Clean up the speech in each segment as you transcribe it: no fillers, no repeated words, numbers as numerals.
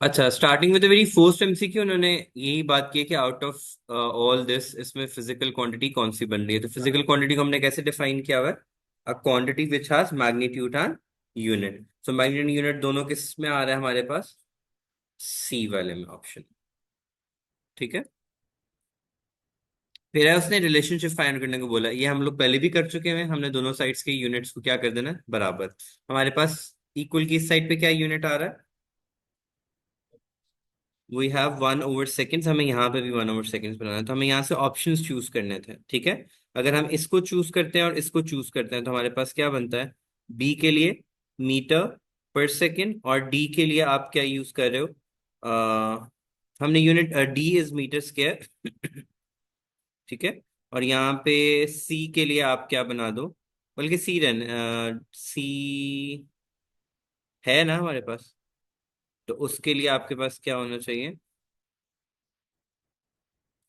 अच्छा, starting with the very first MCQ उन्होंने यही बात की है कि आउट ऑफ ऑल दिस इसमें फिजिकल क्वांटिटी कौन सी बन रही है। तो फिजिकल क्वांटिटी को हमने कैसे डिफाइन किया हुआ है? A quantity which has magnitude and unit. So magnitude unit दोनों किस में आ रहा है हमारे पास? सी वाले में ऑप्शन। ठीक है। फिर है उसने रिलेशनशिप फाइंड करने को बोला। ये हम लोग पहले भी कर चुके हैं। हमने दोनों साइड्स के यूनिट्स को क्या कर देना है? बराबर। हमारे पास इक्वल की इस साइड पे क्या यूनिट आ रहा है? वी हैव 1/सेकेंड। हमें यहाँ पे भी 1/सेकेंड बनाना है, तो हमें यहाँ से ऑप्शंस चूज करने थे। ठीक है। अगर हम इसको चूज करते हैं और इसको चूज करते हैं तो हमारे पास क्या बनता है? बी के लिए मीटर पर सेकेंड, और डी के लिए आप क्या यूज कर रहे हो? हमने unit D is metre square. ठीक है। और यहाँ पे सी के लिए आप क्या बना दो? बल्कि सी सी है ना हमारे पास, तो उसके लिए आपके पास क्या होना चाहिए?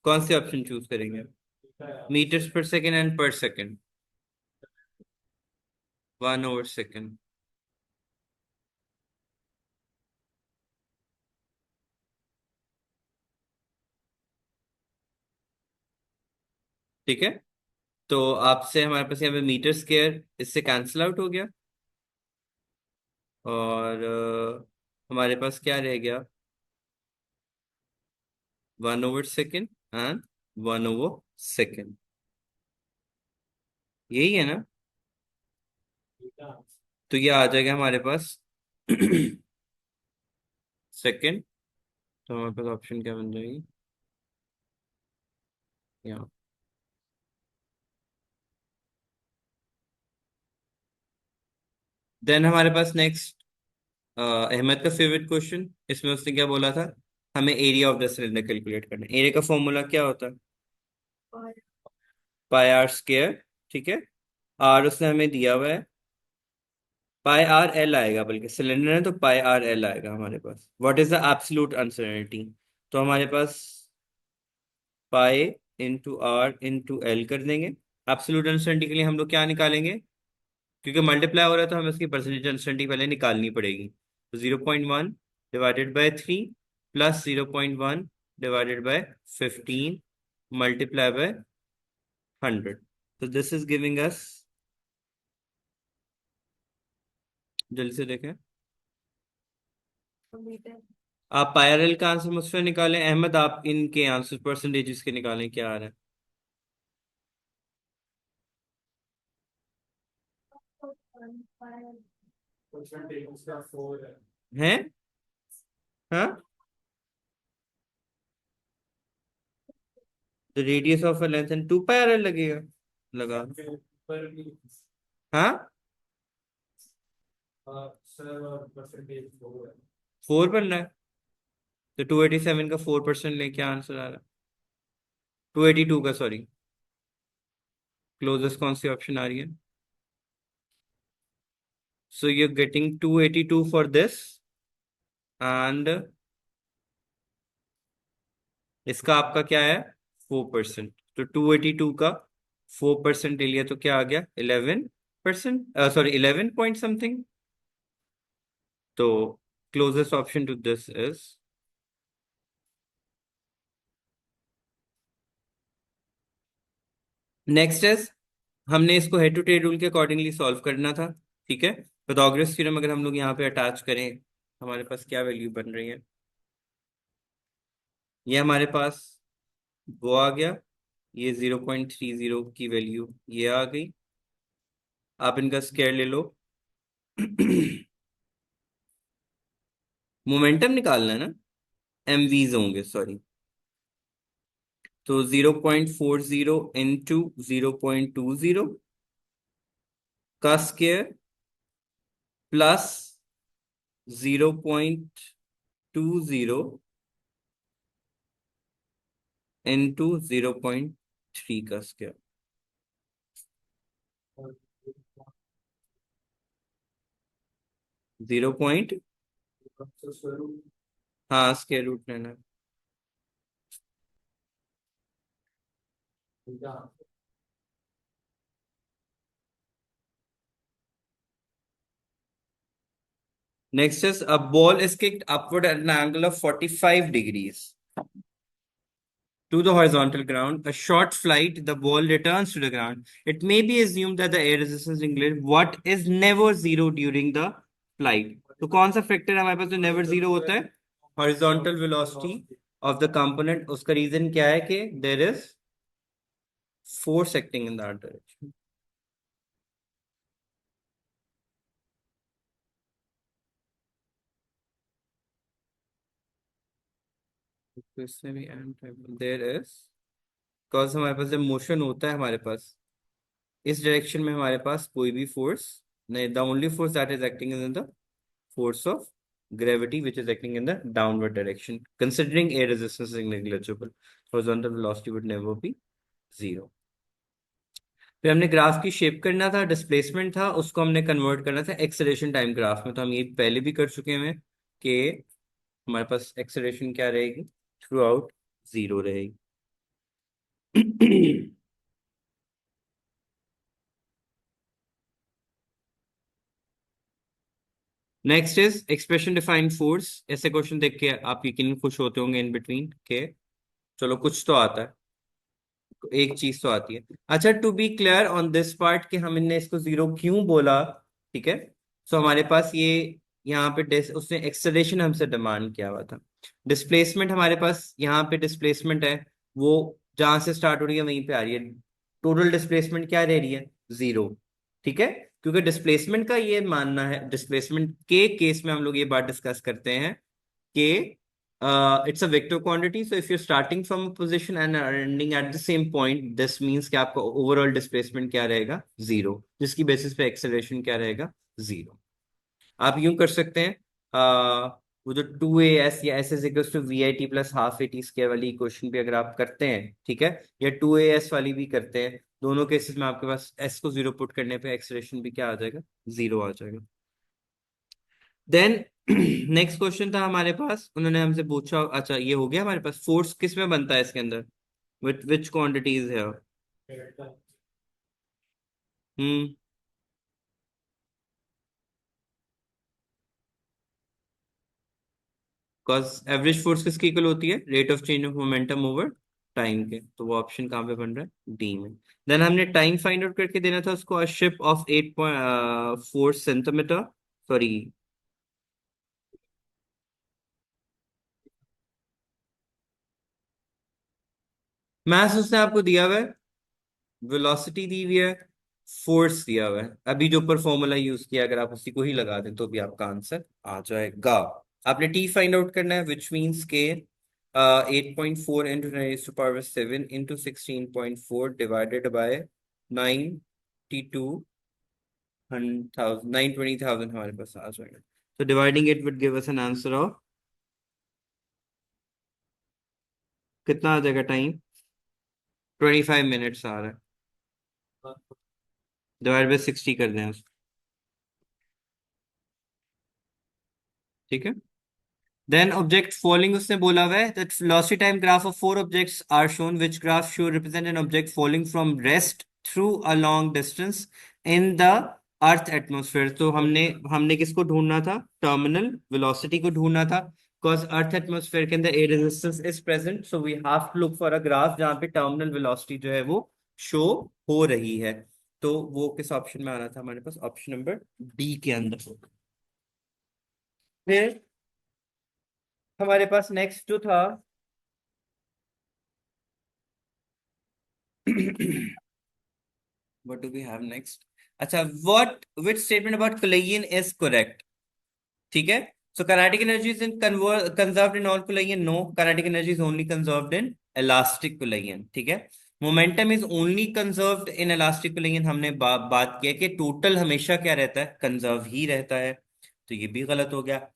कौन से ऑप्शन चूज करेंगे? मीटर्स पर सेकेंड एंड पर सेकेंड। 1/सेकेंड। ठीक है। तो आपसे हमारे पास यहाँ पे मीटर स्क्वायर इससे कैंसिल आउट हो गया, और हमारे पास क्या रह गया? 1/सेकेंड एंड 1/सेकेंड। यही है ना? तो ये आ जाएगा हमारे पास सेकेंड। तो हमारे पास ऑप्शन क्या बन जाएगी यहाँ? देन हमारे पास नेक्स्ट अहमद का फेवरेट क्वेश्चन। इसमें उसने क्या बोला था? हमें area of the cylinder calculate करना है। एरिया का फॉर्मूला क्या होता है? पाई आर स्क्वायर। ठीक है। आर उसने हमें दिया हुआ है, पाई आर एल आएगा, बल्कि सिलेंडर है तो पाई आर एल आएगा हमारे पास। What is the absolute uncertainty? तो हमारे पास pi into R into L कर देंगे। एब्सोल्यूट अनसर्टेनिटी के लिए हम लोग क्या निकालेंगे? क्योंकि मल्टीप्लाई हो रहा है तो हमें उसकी परसेंटेज अनसर्टेनिटी पहले निकालनी पड़ेगी। तो 0.1 divided by 3 plus 0.1 divided by 15 multiply by 100। तो दिस इज गिविंग अस, जल्दी से देखें। आप पायरल का आंसर मुझसे निकालें। अहमद आप इनके आंसर परसेंटेजेस के निकालें, क्या आ रहा है? हैं? हाँ। The radius of a length and 2 पायरल लगेगा। लगा। हाँ। 4 बनना है। तो 287 का 4% लेके आंसर आ रहा है। 282 का, सॉरी। क्लोजेस्ट कौन सी ऑप्शन आ रही है? So you getting 282 for this, and इसका आपका क्या है? 4%। तो 282 का 4% ले लिया तो क्या आ गया? 11%, सॉरी 11 पॉइंट समथिंग। तो closest option to this is, next is, हमने इसको हेड टू टेल रूल के अकॉर्डिंगली सॉल्व करना था। ठीक है। pythagoras थ्योरम अगर हम लोग यहाँ पे अटैच करें, हमारे पास क्या वैल्यू बन रही है? ये हमारे पास वो आ गया। ये 0.30 की वैल्यू ये आ गई। आप इनका स्क्वायर ले लो। मोमेंटम निकालना है ना? एमवीज होंगे, सॉरी। तो 0.40 इंटू 0.20 का स्क्वायर प्लस 0.20 इंटू 0.3 का स्क्वायर। 0. हाँ, स्क्वायर रूट लेना है। Next is a ball is kicked upward at an angle of 45 degrees to the horizontal ground. A short flight, the ball returns to the ground. It may be assumed that the air resistance included what is never zero during the flight. तो कौन सा factor हमारे पास जो never zero होता है? Horizontal velocity of the component. उसका reason क्या है कि there is force acting in that direction. इसमें भी देयर इज, बिकॉज हमारे पास जब मोशन होता है हमारे पास इस डायरेक्शन में हमारे पास कोई भी फोर्स नहीं. The only force that is acting in the force of gravity which is acting in the downward direction. Considering air resistance is negligible, horizontal velocity would never be zero. फिर हमने graph की shape करना था, displacement था, उसको हमने convert करना था एक्सेलरेशन टाइम ग्राफ में. तो हम ये पहले भी कर चुके हैं कि हमारे पास एक्सेलरेशन क्या रहेगी, थ्रू आउट जीरो रहेगी. Next is expression defined force. ऐसे क्वेश्चन देख के आप यकीन खुश होते होंगे इन बिटवीन के चलो कुछ तो आता है, एक चीज तो आती है. अच्छा, to be clear on this part कि हमने इसको जीरो क्यों बोला, ठीक है. सो हमारे पास ये यहाँ पे उसने एक्सेलरेशन हमसे डिमांड किया हुआ था. डिस्प्लेसमेंट हमारे पास यहाँ पे डिस्प्लेसमेंट है, वो जहां से स्टार्ट हो रही है वहीं पे आ रही है. टोटल डिस्प्लेसमेंट क्या रह रही है, जीरो. ठीक है, क्योंकि डिस्प्लेसमेंट का ये मानना है, डिस्प्लेसमेंट के केस में हम लोग ये बात डिस्कस करते हैं कि it's a vector quantity. So if you're starting from a position and are ending at the same point, this means कि आपका overall displacement क्या रहेगा, जीरो, जिसकी बेसिस पे एक्सेलरेशन क्या रहेगा, जीरो. आप यूं कर सकते हैं, वो जो 2as या s is equal to we I T plus half A T square वाली इक्वेशन भी अगर आप करते हैं, ठीक है, या 2as वाली भी करते हैं, दोनों केसेस में आपके पास s को जीरो पुट करने पे एक्सेलरेशन भी क्या आ जाएगा, जीरो आ जाएगा. देन नेक्स्ट क्वेश्चन था हमारे पास, उन्होंने हमसे पूछा, अच्छा ये हो गया हमारे पास, फोर्स किस में बनता है इसके अंदर, विथ विच क्वांटिटीज है. हम्म. बिकॉज एवरेज फोर्स किसकी इक्वल होती है, rate of change of momentum over time के. तो वो ऑप्शन कहाँ पे बन रहा है, डी में. देन हमने टाइम फाइंड आउट करके देना था उसको, a ship of 8.4 centimetre, sorry, maths उसने आपको दिया हुआ है, वेलोसिटी दी हुई है, फोर्स दिया हुआ है. अभी जो ऊपर फॉर्मूला यूज किया अगर आप उसी को ही लगा दें तो भी आपका आंसर आ जाएगा. आपने टी फाइंड आउट करना है, विच मीन्स के 8.4 इंटू 10⁻⁷ इंटू 16.4 डिवाइडेड बाय 920,000 हमारे पास आ जाएगा. तो dividing it with give us an answer of कितना आ जाएगा टाइम, 25 मिनट्स आ रहा है. डिवाइड बाय 60 कर दें उसको, ठीक है. देन ऑब्जेक्ट फॉलिंग उसने बोला हुआ है that velocity time graph of four objects are shown which graph show represent an object falling from rest through a long distance in the earth atmosphere. तो हमने हमने किसको ढूंढना था, टर्मिनल वेलोसिटी को ढूंढना था, बिकॉज अर्थ एटमॉस्फेयर के अंदर air resistance is present. So we have to look for a graph जहाँ पे टर्मिनल वेलोसिटी जो है वो शो हो रही है. तो वो किस ऑप्शन में आना था हमारे पास, ऑप्शन नंबर डी के अंदर. फिर हमारे पास नेक्स्ट जो था what do we have next. अच्छा, what which statement about Kulayyan is correct, ठीक है. So kinetic energy is in conserved in all Kulayyan, no, kinetic energy is only conserved in elastic Kulayyan, ठीक है. Momentum is only conserved in elastic Kulayyan. हमने बात किया कि total हमेशा क्या रहता है, कंजर्व ही रहता है. तो ये भी गलत हो गया.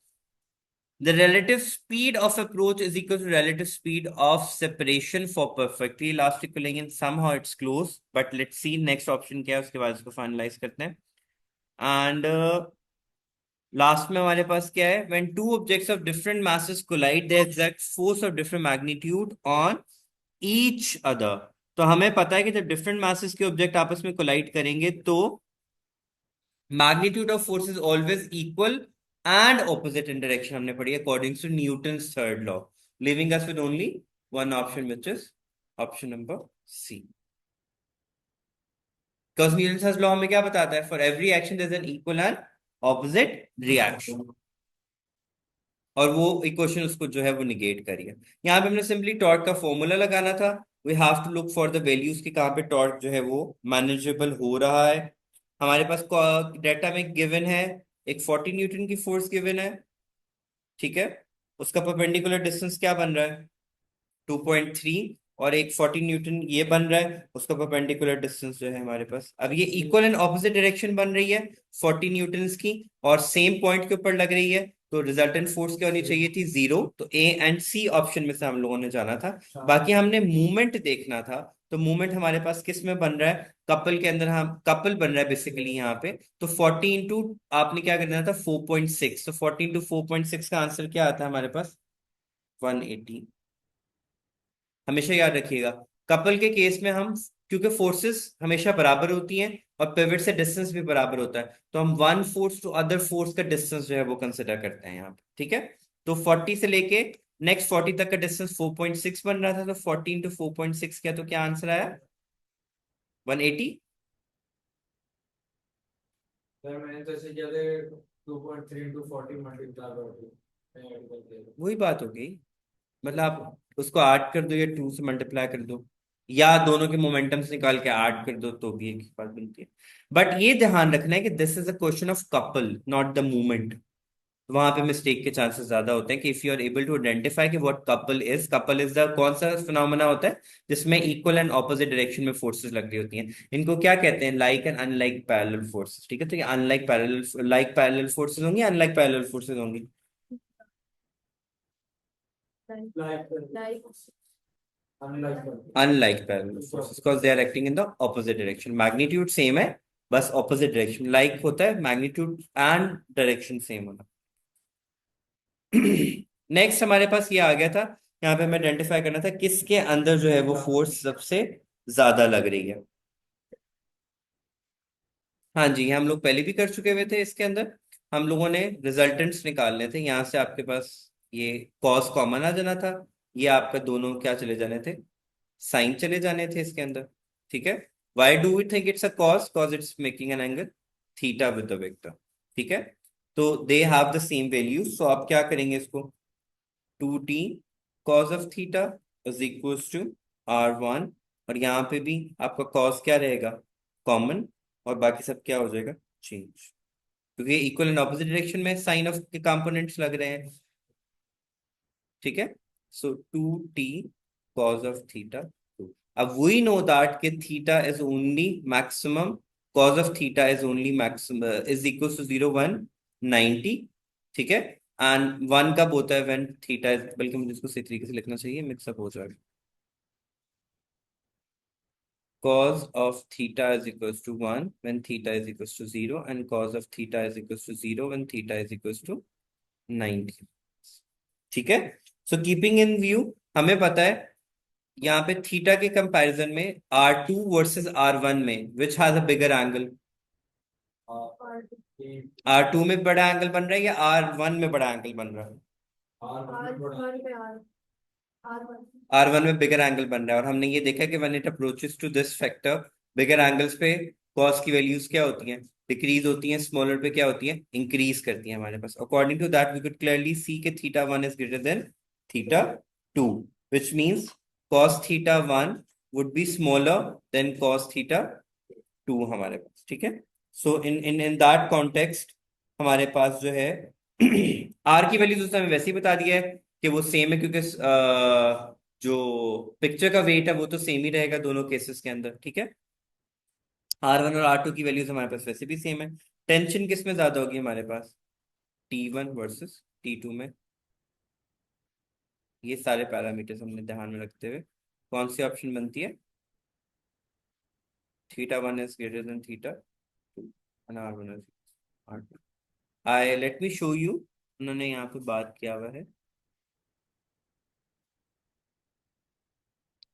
The relative speed of approach is equal to relative speed of separation for perfectly elastic Kulayyan. Somehow it's close, but let's see next option क्या है, उसके बाद इसको फाइनलाइज करते हैं. एंड लास्ट में हमारे पास क्या है, when two objects of different masses collide they exert force of different magnitude on each other. तो हमें पता है कि जब डिफरेंट masses के ऑब्जेक्ट आपस में कोलाइड करेंगे तो magnitude of force is always equal and opposite in direction हमने पढ़ी according to Newton's third law, leaving us with only one option which is option number C. Because Newton's first law हमें क्या बताता है, for every action there is an equal and opposite reaction, और वो equation उसको जो है वो निगेट करिए। यहाँ पे हमने सिंपली टॉर्क का फॉर्मूला लगाना था। We have to look for the values कि कहाँ पे टॉर्क जो है वो मैनेजेबल हो रहा है। हमारे पास डेटा में गिवन है, एक 40 न्यूटन की फोर्स गिवन है, ठीक है। उसका परपेंडिकुलर डिस्टेंस क्या बन रहा है, 2.3, और एक 40 न्यूटन ये बन रहा है, उसका परपेंडिकुलर डिस्टेंस जो है हमारे पास, अब ये इक्वल एंड ऑपोजिट डायरेक्शन बन रही है 40 न्यूटन्स की, और सेम पॉइंट के ऊपर लग रही है, तो रिजल्टेंट फोर्स क्या होनी चाहिए थी, 0। तो ए एंड सी ऑप्शन में से हम लोगों ने जाना था। बाकी हमने मूवमेंट देखना था, तो मूवमेंट हमारे पास किस में बन रहा है, कपल के अंदर, हम कपल बन रहा है बेसिकली यहाँ पे। तो 40 इंटू आपने क्या करना था, 4.6, तो 40 इंटू 4.6 का आंसर क्या आता है हमारे पास, 180। हमेशा याद रखिएगा, कपल के केस में हम, क्योंकि फोर्सेस हमेशा बराबर होती हैं और पिवट से डिस्टेंस भी बराबर होता है, तो हम one force to other force का डिस्टेंस जो है वो कंसिडर करते हैं यहाँ पे, ठीक है। तो 40 से लेके नेक्स्ट 40 तक का डिस्टेंस 4.6 बन रहा था, तो 40 इंटू 4.6 किया तो क्या आंसर आया, 180। सर मैंने तो ऐसे किया था 2.3 टू 40 मल्टीप्लाई कर दिया। वही बात हो गई, मतलब आप उसको ऐड कर दो या 2 से मल्टीप्लाई कर दो, या दोनों के मोमेंटम्स निकाल के ऐड कर दो, तो भी एक ही बात बनती है। बट ये ध्यान रखना है कि this is a question of couple not the movement. वहां पे मिस्टेक के चांसेस ज्यादा होते हैं कि if you are able to identify कि व्हाट कपल इज द कौन सा फिनोमेना होता है जिसमें इक्वल एंड ऑपोजिट डायरेक्शन में फोर्सेस लग रही होती हैं, इनको क्या कहते हैं, like and unlike parallel forces, ठीक है। तो ये unlike parallel, like parallel forces होंगी, अनलाइक पैरेलल फोर्सेस होंगी, unlike parallel forces because they are acting in the opposite direction, magnitude same है, बस ऑपोजिट डायरेक्शन, लाइक होता है मैग्नीट्यूड एंड डायरेक्शन सेम होना। नेक्स्ट हमारे पास ये आ गया था, यहाँ पे हमें आइडेंटिफाई करना था किसके अंदर जो है वो फोर्स सबसे ज्यादा लग रही है। हाँ जी, ये हम लोग पहले भी कर चुके हुए थे, इसके अंदर हम लोगों ने रिजल्टेंट्स निकालने थे, यहाँ से आपके पास ये कॉस कॉमन आ जाना था, ये आपका दोनों क्या चले जाने थे, साइन चले जाने थे इसके अंदर, ठीक है। Why do we think it's a cos, cause it's making an angle theta with the vector, ठीक है। तो they have the same value, so आप क्या करेंगे इसको, 2t cos of theta is equals to r1, और यहाँ पे भी आपका cos क्या रहेगा, कॉमन, और बाकी सब क्या हो जाएगा, चेंज, क्योंकि इक्वल एंड ऑपोजिट डायरेक्शन में साइन ऑफ के कंपोनेंट्स लग रहे हैं, ठीक है। सो 2t cos ऑफ थीटा 2, अब वी नो दैट कि theta is only maximum, cos of theta is only maximum is equal to 0, 190, ठीक है। एंड वन कब होता है, व्हेन थीटा इज, बल्कि मुझे इसको सही तरीके से लिखना चाहिए, मिक्सअप हो जाएगा, cos of theta is equals to 1 when theta is equals to 0, and cos of theta is equals to 0 when theta is equals to 90, ठीक है। सो कीपिंग इन व्यू, हमें पता है यहाँ पे थीटा के कंपैरिजन में R2 वर्सेस R1 में which has a bigger angle, R2 में बड़ा एंगल बन रहा है या R1 में बड़ा एंगल बन रहा है, R1 में बिगर एंगल बन रहा है, और हमने ये देखा कि when it approaches to this factor, bigger angles पे कॉस की वैल्यूज क्या होती हैं, डिक्रीज होती हैं, स्मॉलर पे क्या होती हैं, इंक्रीज करती हैं हमारे पास। According to that we could clearly see कि theta 1 is greater than theta 2, which means cos theta 1 would be smaller than cos theta 2 हमारे पास, ठीक है। सो इन इन इन दैट कॉन्टेक्स्ट हमारे पास जो है आर की वैल्यूज उसने हमें वैसे ही बता दिया है कि वो सेम है, क्योंकि जो पिक्चर का वेट है वो तो सेम ही रहेगा दोनों केसेस के अंदर, ठीक है। R1 और R2 की वैल्यूज हमारे पास वैसे भी सेम है। टेंशन किस में ज्यादा होगी हमारे पास, T1 वर्सेस T2 में। ये सारे पैरामीटर्स हमने ध्यान में रखते हुए कौन सी ऑप्शन बनती है, theta 1 is greater than theta 2 and R1 is R2। I let me show you, उन्होंने यहाँ पे बात किया हुआ है।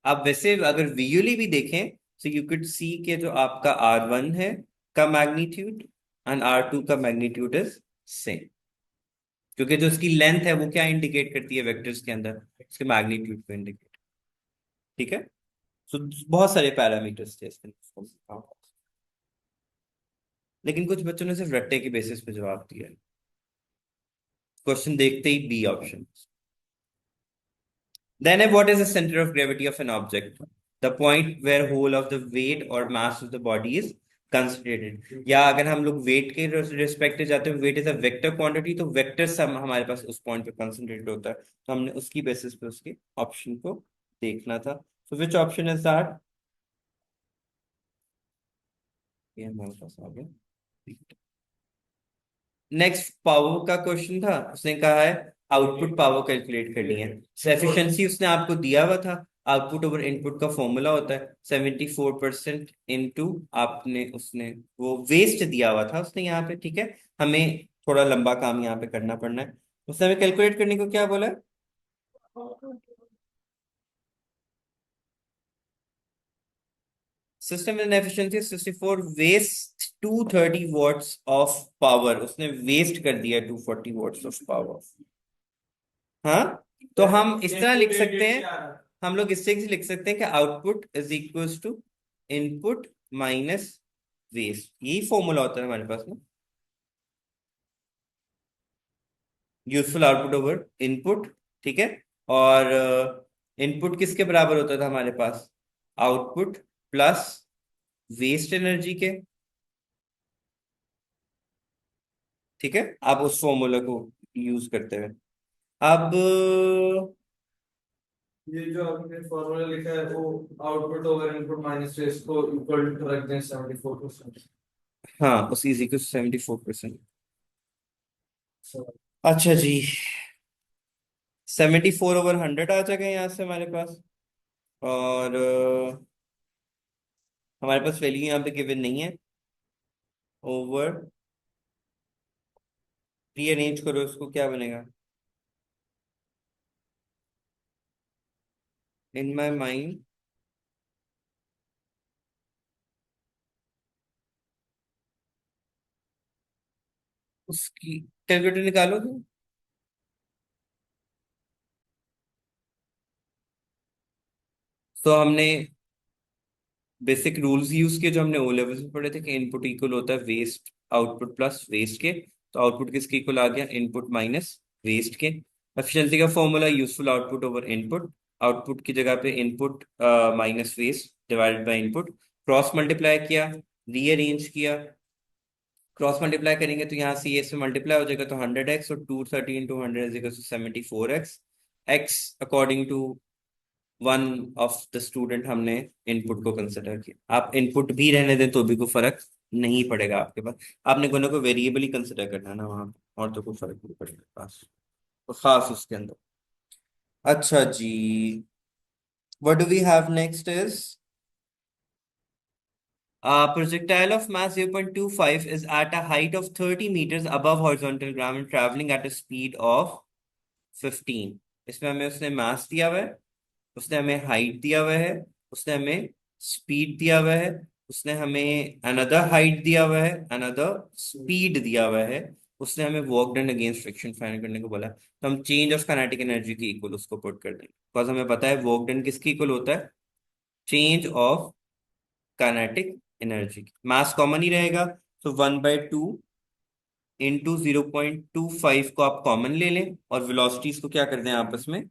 आप वैसे अगर विजुअली भी देखें, सो यू कुड सी के जो आपका R1 है का मैग्नीट्यूड एंड R2 का मैग्नीट्यूड इज सेम, क्योंकि जो उसकी लेंथ है वो क्या इंडिकेट करती है वेक्टर्स के अंदर, उसके मैग्नीट्यूड को इंडिकेट। ठीक है। तो बहुत सारे पैरामीटर्स थे इसके अंदर। हाँ। लेकिन कुछ बच्चों ने सिर्फ रट्टे के बेसिस पे जवाब दिया है, क्वेश्चन देखते ही B option. Then what is the center of gravity of an object? The point where whole of the weight or mass of the body is concentrated. या अगर हम लोग वेट के रिस्पेक्ट जाते हैं, weight is a vector quantity, तो vector sum हमारे पास उस पॉइंट पे कंसंट्रेटेड होता है, तो हमने उसकी बेसिस पे उसके ऑप्शन को देखना था। सो विच ऑप्शन इज दैट? ये हमारे पास आ गया। नेक्स्ट पावर का क्वेश्चन था, उसने कहा है आउटपुट पावर कैलकुलेट करनी है। एफिशिएंसी उसने आपको दिया हुआ था, आउटपुट ओवर इनपुट का फॉर्मूला होता है 74% इंटू आपने, उसने वो वेस्ट दिया हुआ था उसने यहाँ पे। ठीक है, हमें थोड़ा लंबा काम यहाँ पे करना पड़ना है। उसने हमें कैलकुलेट करने को क्या बोला है? System with efficiency 64, waste 230 watts of power, उसने वेस्ट कर दिया 240 वॉट्स ऑफ पावर। हाँ, तो हम इस तरह लिख सकते हैं, हम लोग इससे लिख सकते हैं कि output is equals to input minus waste, यही फॉर्मूला होता है हमारे पास ना। Useful output over input. ठीक है। और इनपुट किसके बराबर होता था हमारे पास? आउटपुट प्लस वेस्ट एनर्जी के। ठीक है, आप उस फॉर्मूला को यूज करते हुए अब ये जो आपने फॉर्मूला लिखा है वो output over input minus waste को इक्वल रख दें 74%। हाँ, उस इज इक्वल 74%। अच्छा जी, 74/100 आ जाएगा यहाँ से हमारे पास। और हमारे पास वैल्यू यहाँ पे गिवन नहीं है। ओवर, रीअरेंज करो उसको, क्या बनेगा? इन माई माइंड, उसकी कैलकुलेटर निकालो तो। तो हमने बेसिक रूल्स यूज किए जो हमने ओ लेवल में पढ़े थे कि इनपुट इक्वल होता है वेस्ट आउटपुट प्लस वेस्ट के। तो आउटपुट किसके इक्वल आ गया? इनपुट माइनस वेस्ट के। एफिशिएंसी का formula useful output over input, output की जगह पे input minus waste divided by input, cross multiply किया, रीअरेंज किया। क्रॉस मल्टीप्लाई करेंगे तो यहाँ से ये से मल्टीप्लाई हो जाएगा, तो 100x और 230 into 100 74x। x according to one of the student हमने इनपुट को कंसिडर किया। आप इनपुट भी रहने दें तो भी कोई फर्क नहीं पड़ेगा आपके पास, आपने दोनों को वेरिएबल ही कंसिडर करना है ना वहाँ पे, और तो कोई फर्क नहीं पड़ेगा पास, तो खास उसके अंदर। अच्छा जी, what do we have next is projectile of mass 0.25 is at a height of 30 meters above horizontal ground and traveling at a speed of 15। इसमें हमें उसने मास दिया हुआ है, उसने हमें हाइट दिया हुआ है, उसने हमें स्पीड दिया हुआ है, उसने हमें अनदर हाइट दिया हुआ है, अनदर स्पीड दिया हुआ है, उसने हमें work done against friction find करने को बोला है। तो हम चेंज ऑफ काइनेटिक एनर्जी की इक्वल उसको पुट कर देंगे, बिकॉज हमें पता है वर्क डन किसकी इक्वल होता है? Change of kinetic energy. Mass common ही रहेगा, तो 1/2 इंटू 0.25 को आप कॉमन ले लें, और वेलोसिटीज को क्या कर दें आपस में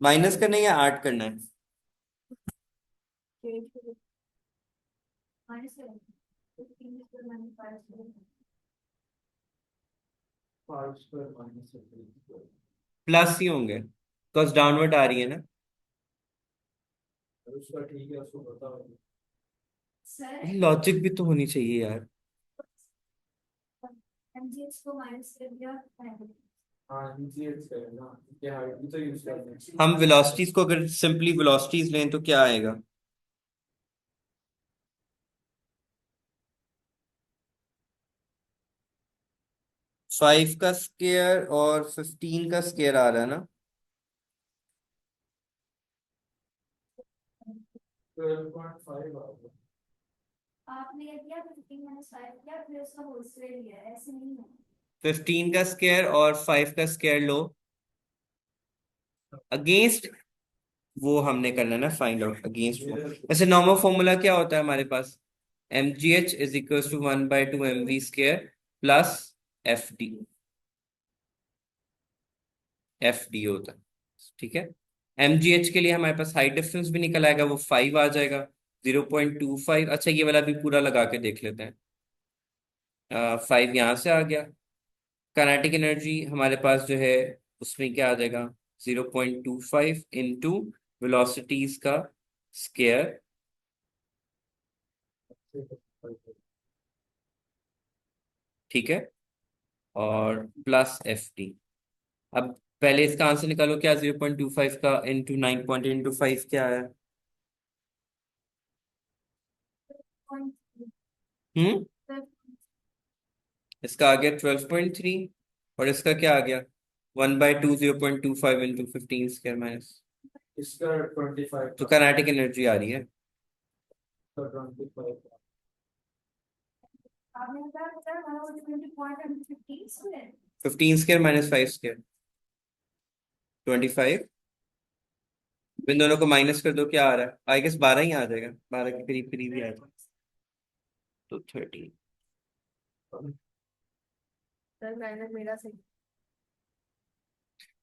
माइनस करना है या ऐड करना है? Five square minus square. Plus ही होंगे, बिकॉज डाउनवर्ड आ रही है ना। उसका ठीक है, उसको बताओ। लॉजिक भी तो होनी चाहिए यार। हाँ इजीएट है ना, क्या हाइट भी तो यूज करते हैं। हम वेलोसिटीज को अगर सिंपली वेलोसिटीज लें तो क्या आएगा? 5 का स्केयर और 15 का स्केयर आ रहा है ना। 12.5 आ गया। आपने ये किया 15 -5 किया फिर उसका होल स्क्वायर लिया है, ऐसे नहीं है। 15 का स्क्वायर और 5 का स्क्वायर लो, अगेंस्ट वो हमने करना है ना, फाइंड आउट अगेंस्ट वो। वैसे नॉर्मल फॉर्मूला क्या होता है हमारे पास? mgh is equal to 1/2 mv square plus fd, fd होता है, ठीक है। mgh के लिए हमारे पास हाइट डिफरेंस भी निकल आएगा, वो 5 आ जाएगा, 0.25। अच्छा ये वाला भी पूरा लगा के देख लेते हैं। 5 यहाँ से आ गया। काइनेटिक एनर्जी हमारे पास जो है उसमें क्या आ जाएगा, 0.25 इंटू वेलोसिटीज का स्क्वायर, ठीक है, और प्लस एफ टी। अब पहले इसका आंसर निकालो, क्या 0.25 का इंटू 9 इंटू 5 क्या आया? हम्म, इसका आ गया 12.3, और इसका क्या आ गया 1/2, 0.25 इंटू 15 स्क्वायर माइनस। इसका 25 तो का काइनेटिक एनर्जी आ रही है 25 15 स्क्वायर माइनस 5 स्क्वायर, 25। इन दोनों को माइनस कर दो, क्या आ रहा है? आई गेस 12 ही आ जाएगा, 12 के करीब करीब ही आ जाएगा, तो 13। सर मैंने मेरा सही।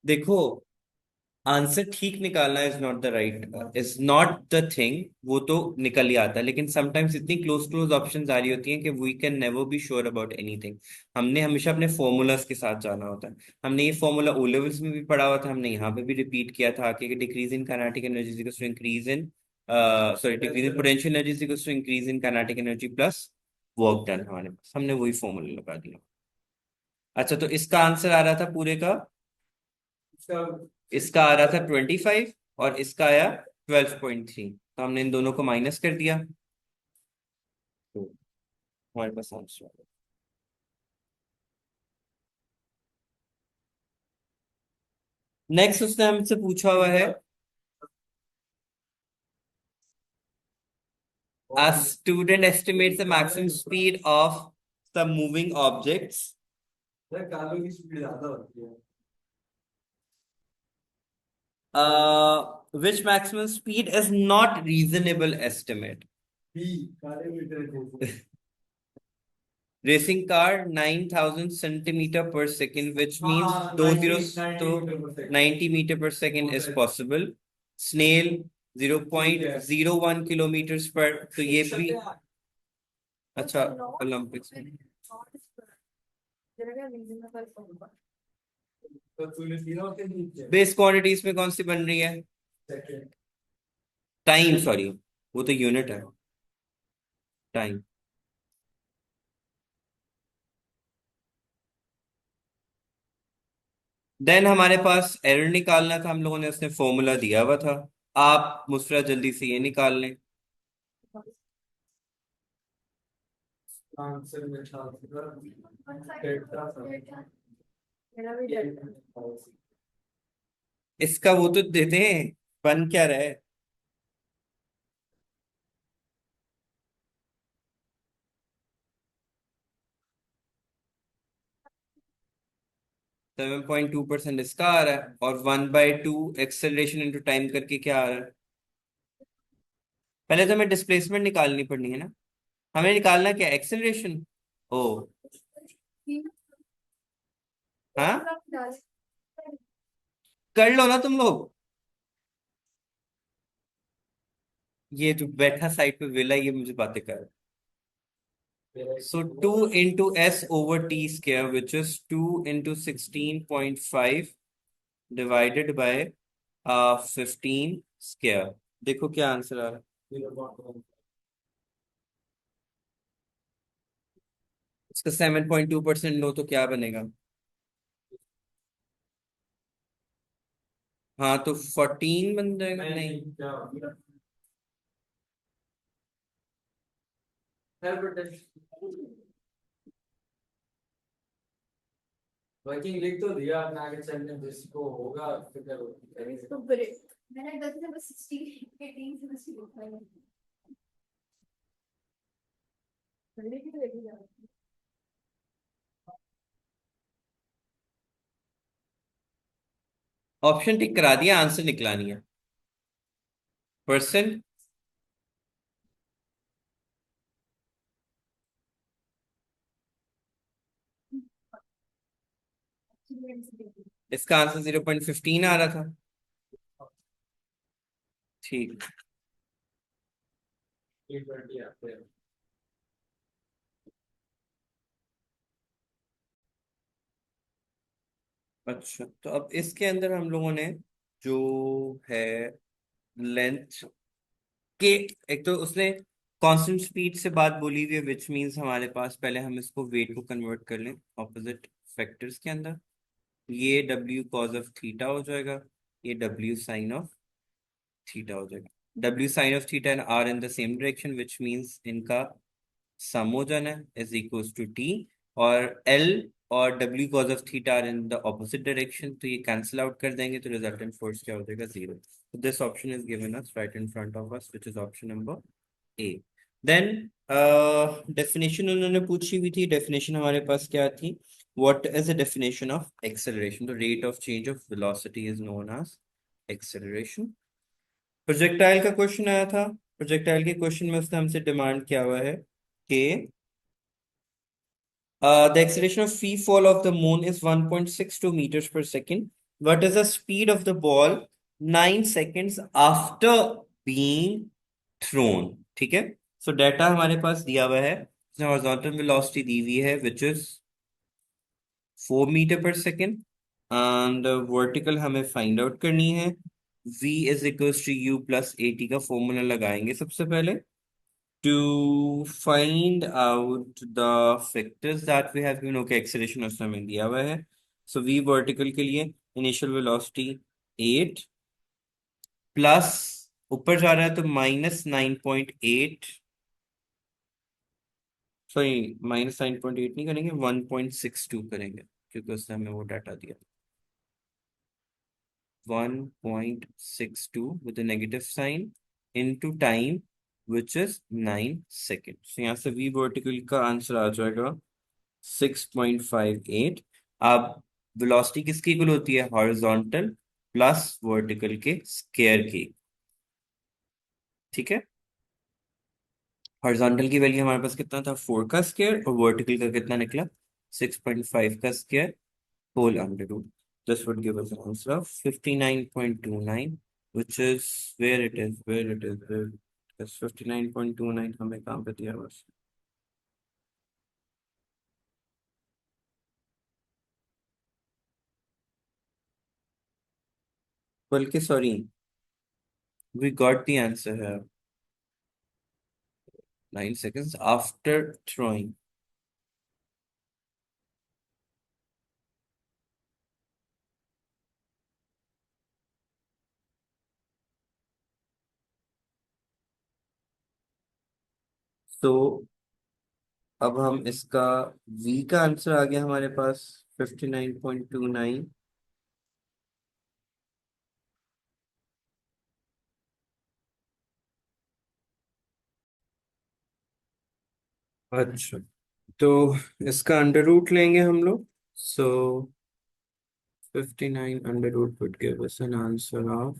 देखो, आंसर ठीक निकालना is not the right, is not the thing, वो तो निकल ही आता है, लेकिन समटाइम्स इतनी क्लोज क्लोज ऑप्शंस आ रही होती हैं कि we can never be sure about anything. हमने हमेशा अपने फॉर्मूलाज के साथ जाना होता है। हमने ये फॉर्मूला ओ लेवल्स में भी पढ़ा हुआ था, हमने यहाँ पे भी रिपीट किया था कि decrease in kinetic energy is equals to increase in, sorry, decrease in potential energy is equals to increase in kinetic energy plus work done. हमारे पास हमने वही फॉर्मूला लगा दिया। अच्छा, तो इसका आंसर आ रहा था पूरे का, इसका इसका आ रहा था 25 और इसका आया 12.3, तो हमने इन दोनों को माइनस कर दिया, तो हमारे पास आंसर आ गया। नेक्स्ट उसने हमसे पूछा हुआ है, a student estimates the maximum speed of some moving objects, कालों की स्पीड ज्यादा होती है which maximum speed is not reasonable estimate. B काले metre Racing car 9,000 centimeter per second, which means हाँ दो 90 zeros, तो 90 meter per second is possible. Snail 0.01 kilometers per, तो ये भी अच्छा ओलंपिक्स में। तो तूने तीनों के नीचे बेस क्वांटिटीज में कौन सी बन रही है? सेकंड टाइम, सॉरी, वो तो यूनिट है, टाइम। देन हमारे पास एरर निकालना था हम लोगों ने, उसने फॉर्मूला दिया हुआ था। आप मुस्फरा जल्दी से ये निकाल लें। आंसर में मेरा भी डेट। इसका वो तो देते हैं, बन क्या रहा है? 7.2% इसका आ रहा है, और 1/2 एक्सेलरेशन इंटू टाइम करके क्या आ रहा है? पहले तो हमें डिस्प्लेसमेंट निकालनी पड़नी है ना, हमें निकालना क्या, एक्सेलरेशन? ओ, हाँ, कर लो ना तुम लोग, ये जो बैठा साइड पे वेला ये मुझे बातें कर। So 2 into s over t square, which is 2 into 16.5 divided by 15 square. देखो क्या आंसर आ रहा है इसका। 7.2% लो तो क्या बनेगा? हाँ, तो 14 बन जाएगा, नहीं? क्या वर्किंग लिख तो दिया अपने आगे चलने जिसको होगा फिर इसको ब्रेक मैंने गलती से बस 60 18 से बस लिखा है। पहले की तो देखी जा रही है। ऑप्शन टिक करा दिया, आंसर निकलानी है। परसेंट। इसका आंसर 0.15 आ रहा था। ठीक। 320 आते हैं। अच्छा, तो अब इसके अंदर हम लोगों ने जो है लेंथ के, एक तो उसने कांस्टेंट स्पीड से बात बोली हुई है, विच मींस हमारे पास पहले हम इसको वेट को कन्वर्ट कर लें ऑपोजिट फैक्टर्स के अंदर। ये W cos ऑफ थीटा हो जाएगा, ये W साइन ऑफ थीटा हो जाएगा। W sine of theta and R in the same direction, which means इनका सम हो जाना है इज इक्वल्स टू T। और L और W cos of theta are in the opposite direction, तो ये कैंसिल आउट कर देंगे, तो रिजल्टेंट फोर्स क्या हो जाएगा? जीरो। तो this option is given us right in front of us, which is option number A. Then definition उन्होंने पूछी हुई थी, डेफिनेशन हमारे पास क्या थी? What is the definition of acceleration? The rate of change of velocity is known as acceleration. Projectile का question आया था। प्रोजेक्टाइल के क्वेश्चन में उसने हमसे डिमांड किया हुआ है कि the acceleration of free fall of the moon is 1.62 meters per second. What is the speed of the ball 9 seconds after being thrown? ठीक है। सो डाटा हमारे पास दिया हुआ है, हॉरिजॉन्टल वेलोसिटी दी हुई है which is 4 metre per second, and vertical हमें फाइंड आउट करनी है। v is equals to u plus A T का फॉर्मूला लगाएंगे सबसे पहले to find out the factors that we have given। okay, acceleration उसने हमें दिया हुआ है। so v vertical के लिए initial velocity 8 प्लस ऊपर जा रहा है तो -9.8, सॉरी -9.8 नहीं करेंगे, 1.62 करेंगे, क्योंकि उसने हमें वो डाटा दिया। 1.62 with a negative sign into time which is 9 seconds। so यहाँ से v vertical का आंसर आ जाएगा 6.58। अब वेलोसिटी किसकी इक्वल होती है? हॉरिजॉन्टल प्लस वर्टिकल के स्क्वायर की। ठीक है। हॉरिजॉन्टल की वैल्यू हमारे पास कितना था? 4 का स्क्वायर, और वर्टिकल का कितना निकला? 6.5 का square whole under root. This would give us an answer of 59.29, which is where it is 59.29 हमें कहाँ पे दिया बस? बल्कि sorry, we got the answer here, 9 seconds after throwing। तो अब हम इसका v का आंसर आ गया हमारे पास 59.29। अच्छा, तो इसका अंडर रूट लेंगे हम लोग। So 59 under root would give us an answer of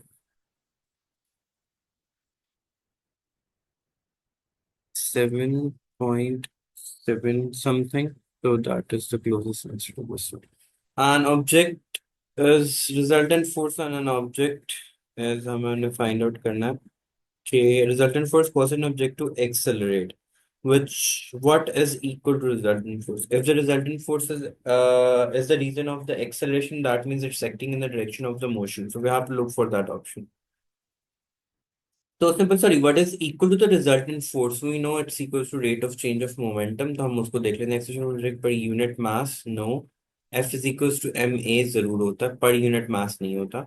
7.7 something, so that is the closest answer to this one। An object is resultant force on an object is हमें find out करना है कि resultant force causes an object to accelerate, which what is equal to resultant force? If the resultant force is the reason of the acceleration, that means it's acting in the direction of the motion, so we have to look for that option। तो simple sorry, what is equal to the resultant force? We know it's equal to rate of change of momentum, तो हम उसको देख लेते हैं। Acceleration per unit mass no, F is equal to M A जरूर होता है, पर यूनिट मास नहीं होता।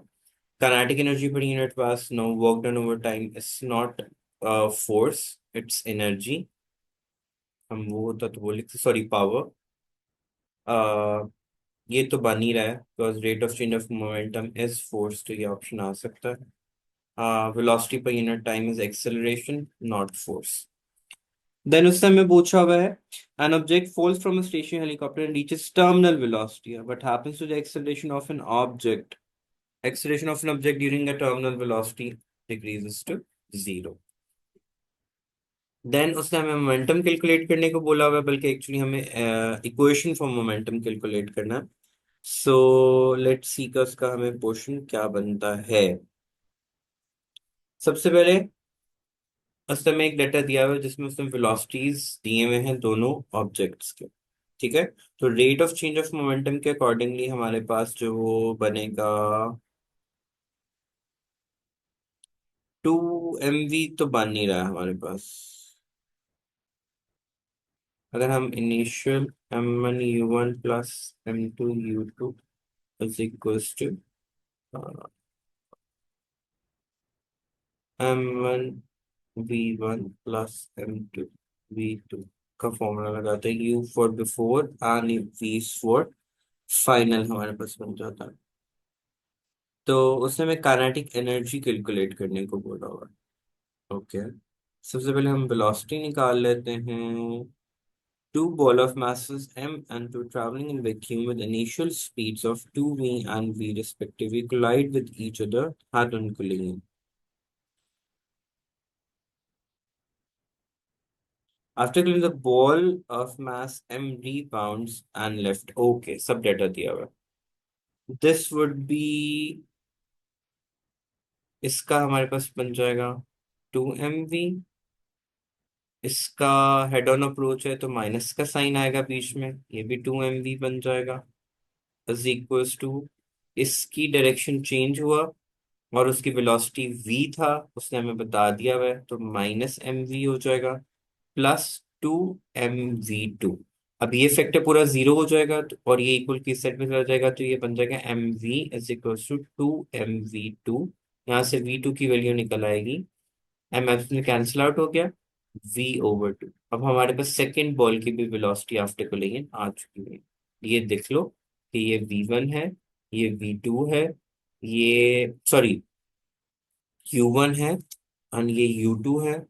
Kinetic energy per unit mass no, work done over time is not force, it's energy. हम वो होता तो वो लिखते, सॉरी पावर। ये तो बन ही रहा है because rate of change of momentum is force, तो ये ऑप्शन आ सकता है। velocity per unit time is acceleration, not force। Then उससे हमें पूछा हुआ है an object falls from a stationary helicopter and reaches terminal velocity। What happens to the acceleration of an object acceleration of an object during a terminal velocity decreases to 0. Then उसने हमें momentum calculate करने को बोला हुआ है, बल्कि actually हमें equation for momentum calculate करना है. सो लेट्स सी का उसका हमें पोर्शन क्या बनता है. सबसे पहले उसने हमें एक डाटा दिया हुआ है जिसमें उसने वेलोसिटीज दिए हुए हैं दोनों ऑब्जेक्ट्स के. ठीक है. तो rate of change of momentum के अकॉर्डिंगली हमारे पास जो वो बनेगा 2 mv तो बन नहीं रहा है हमारे पास. अगर हम initial m1 u1 plus m2 u2 is equals to m1 v1 plus m2 v2 का फॉर्मूला लगाते हैं. u for before and v for final हमारे पास बन जाता है. तो उसने हमें काइनेटिक एनर्जी कैलकुलेट करने को बोला हुआ है. ओके. सबसे पहले हम वेलोसिटी निकाल लेते हैं. Two ball of masses m and 2 traveling in vacuum with initial speeds of 2v and v respectively collide with each other at one collision. After collision, the ball of mass m rebounds and left. Okay, सब data दिया हुआ है. This would be इसका हमारे पास बन जाएगा 2mv. इसका हेड ऑन अप्रोच है तो माइनस का साइन आएगा बीच में, ये भी 2mv बन जाएगा. इज इक्वल्स टू इसकी डायरेक्शन चेंज हुआ और उसकी वेलोसिटी v था, उसने हमें बता दिया हुआ है, तो -mv हो जाएगा +2mv2. अब ये फैक्टर पूरा 0 हो जाएगा और ये इक्वल किस साइड में चला जाएगा, तो ये बन जाएगा mv is equal to 2mv2. यहाँ से v2 की वैल्यू निकल आएगी, एम एप्सिलॉन कैंसिल आउट हो गया, v/2. अब हमारे पास सेकेंड बॉल की भी वेलोसिटी आफ्टर कोलिजन आ चुकी है. ये देख लो कि ये v1 है, ये v2 है, ये सॉरी u1 है and ये u2 है.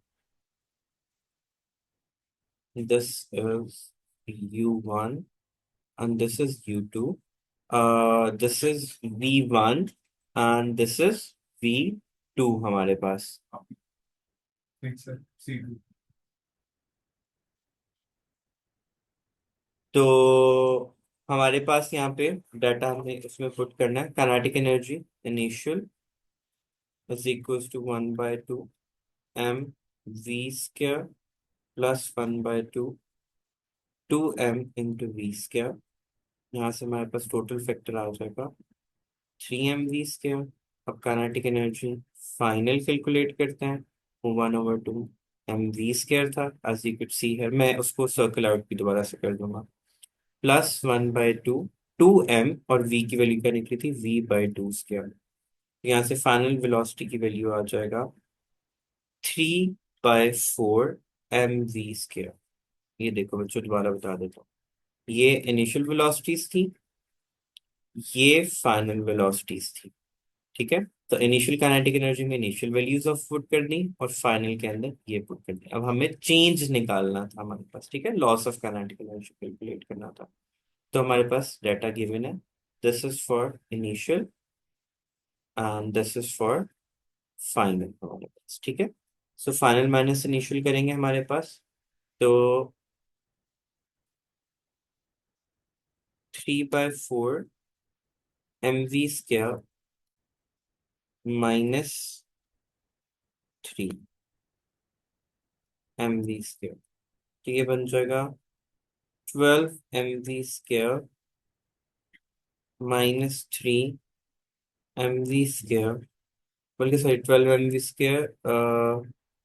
This is u1 and this is u2. This is v1 and this is v2 हमारे पास. ठीक सर C2. तो हमारे पास यहाँ पे डाटा हमें उसमें पुट करना है. Kinetic energy initial is equals to 1/2 mv² plus 1/2 2m into v². यहाँ से हमारे पास टोटल फैक्टर आ जाएगा 3mv². अब काइनेटिक एनर्जी फाइनल कैलकुलेट करते हैं. 1/2 mv² था एज यू कैन सी है, मैं उसको सर्कल आउट भी दोबारा से कर दूंगा. +1/2 2m और v की वैल्यू क्या निकली थी, v/2². यहाँ से फाइनल वेलोसिटी की वैल्यू आ जाएगा 3/4 mv². ये देखो बच्चों दोबारा बता देता हूँ, ये इनिशियल वेलोसिटीज थी, ये फाइनल वेलोसिटीज थी. ठीक है. तो इनिशियल काइनेटिक एनर्जी में इनिशियल वैल्यूज ऑफ पुट करनी और फाइनल के अंदर ये पुट करनी. अब हमें चेंज निकालना था हमारे पास. ठीक है. Loss of kinetic energy calculate करना था. तो हमारे पास डाटा गिवन है. This is for initial and this is for final हमारे पास. ठीक है. सो फाइनल माइनस इनिशियल करेंगे हमारे पास, तो 3/4 mv² -3 mv². तो ये बन जाएगा 12 mv² -3 mv², बल्कि सॉरी 12 mv²,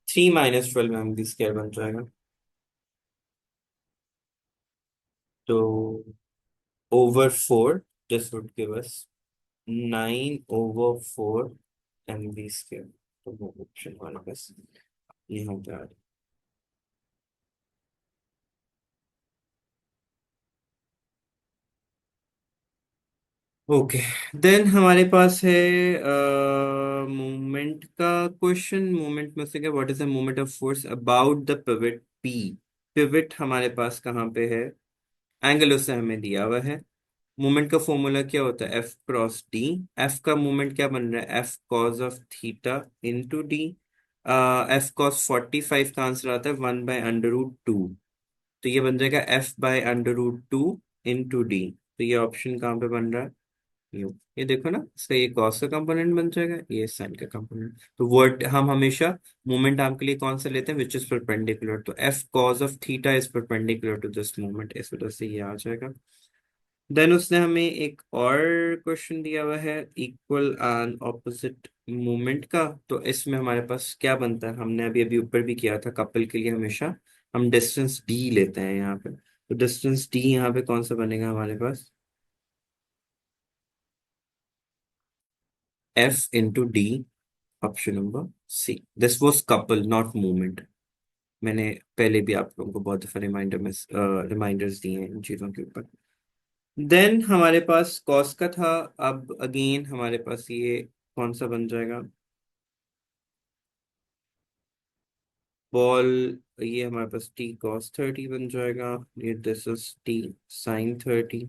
3 - 12 mv² बन जाएगा. तो over 4, this would give us 9/4 mv². तो वो ऑप्शन हमारे पास यहाँ पे आ रहा है. ओके. देन हमारे पास है मूवमेंट का क्वेश्चन. मूवमेंट में से क्या, what is the movement of force about the pivot P. Pivot हमारे पास कहाँ पे है, एंगल उससे हमें दिया हुआ है. मोमेंट का फॉर्मूला क्या होता है? F cross D. एफ का मोमेंट क्या बन रहा है? F cos of theta into D. F cos 45 का आंसर आता है 1/√2। तो ये बन जाएगा f/√2 इंटू डी। तो ये ऑप्शन कहाँ पे बन रहा है? ये देखो ना, इसका ये कॉस का कंपोनेंट बन जाएगा, ये साइन का कंपोनेंट। तो वर्ड हम हमेशा मोमेंट आर्म के लिए कौन सा लेते हैं? Which is perpendicular. तो F cos of theta is perpendicular to this moment, इस वजह से ये आ जाएगा। देन उसने हमें एक और क्वेश्चन दिया हुआ है इक्वल एंड ऑपोजिट मोमेंट का। तो इसमें हमारे पास क्या बनता है? हमने अभी अभी ऊपर भी किया था, कपल के लिए हमेशा हम डिस्टेंस डी लेते हैं यहाँ पे। तो डिस्टेंस डी यहाँ पे कौन सा बनेगा हमारे पास? F into D, option number C. This was couple not movement. मैंने पहले भी आप लोगों को बहुत दफा रिमाइंडर्स दिए हैं इन चीजों के ऊपर। देन हमारे पास कॉस का था। अब अगेन हमारे पास ये कौन सा बन जाएगा? बॉल। ये हमारे पास टी कॉस 30 बन जाएगा। ये दिस इज टी साइन 30।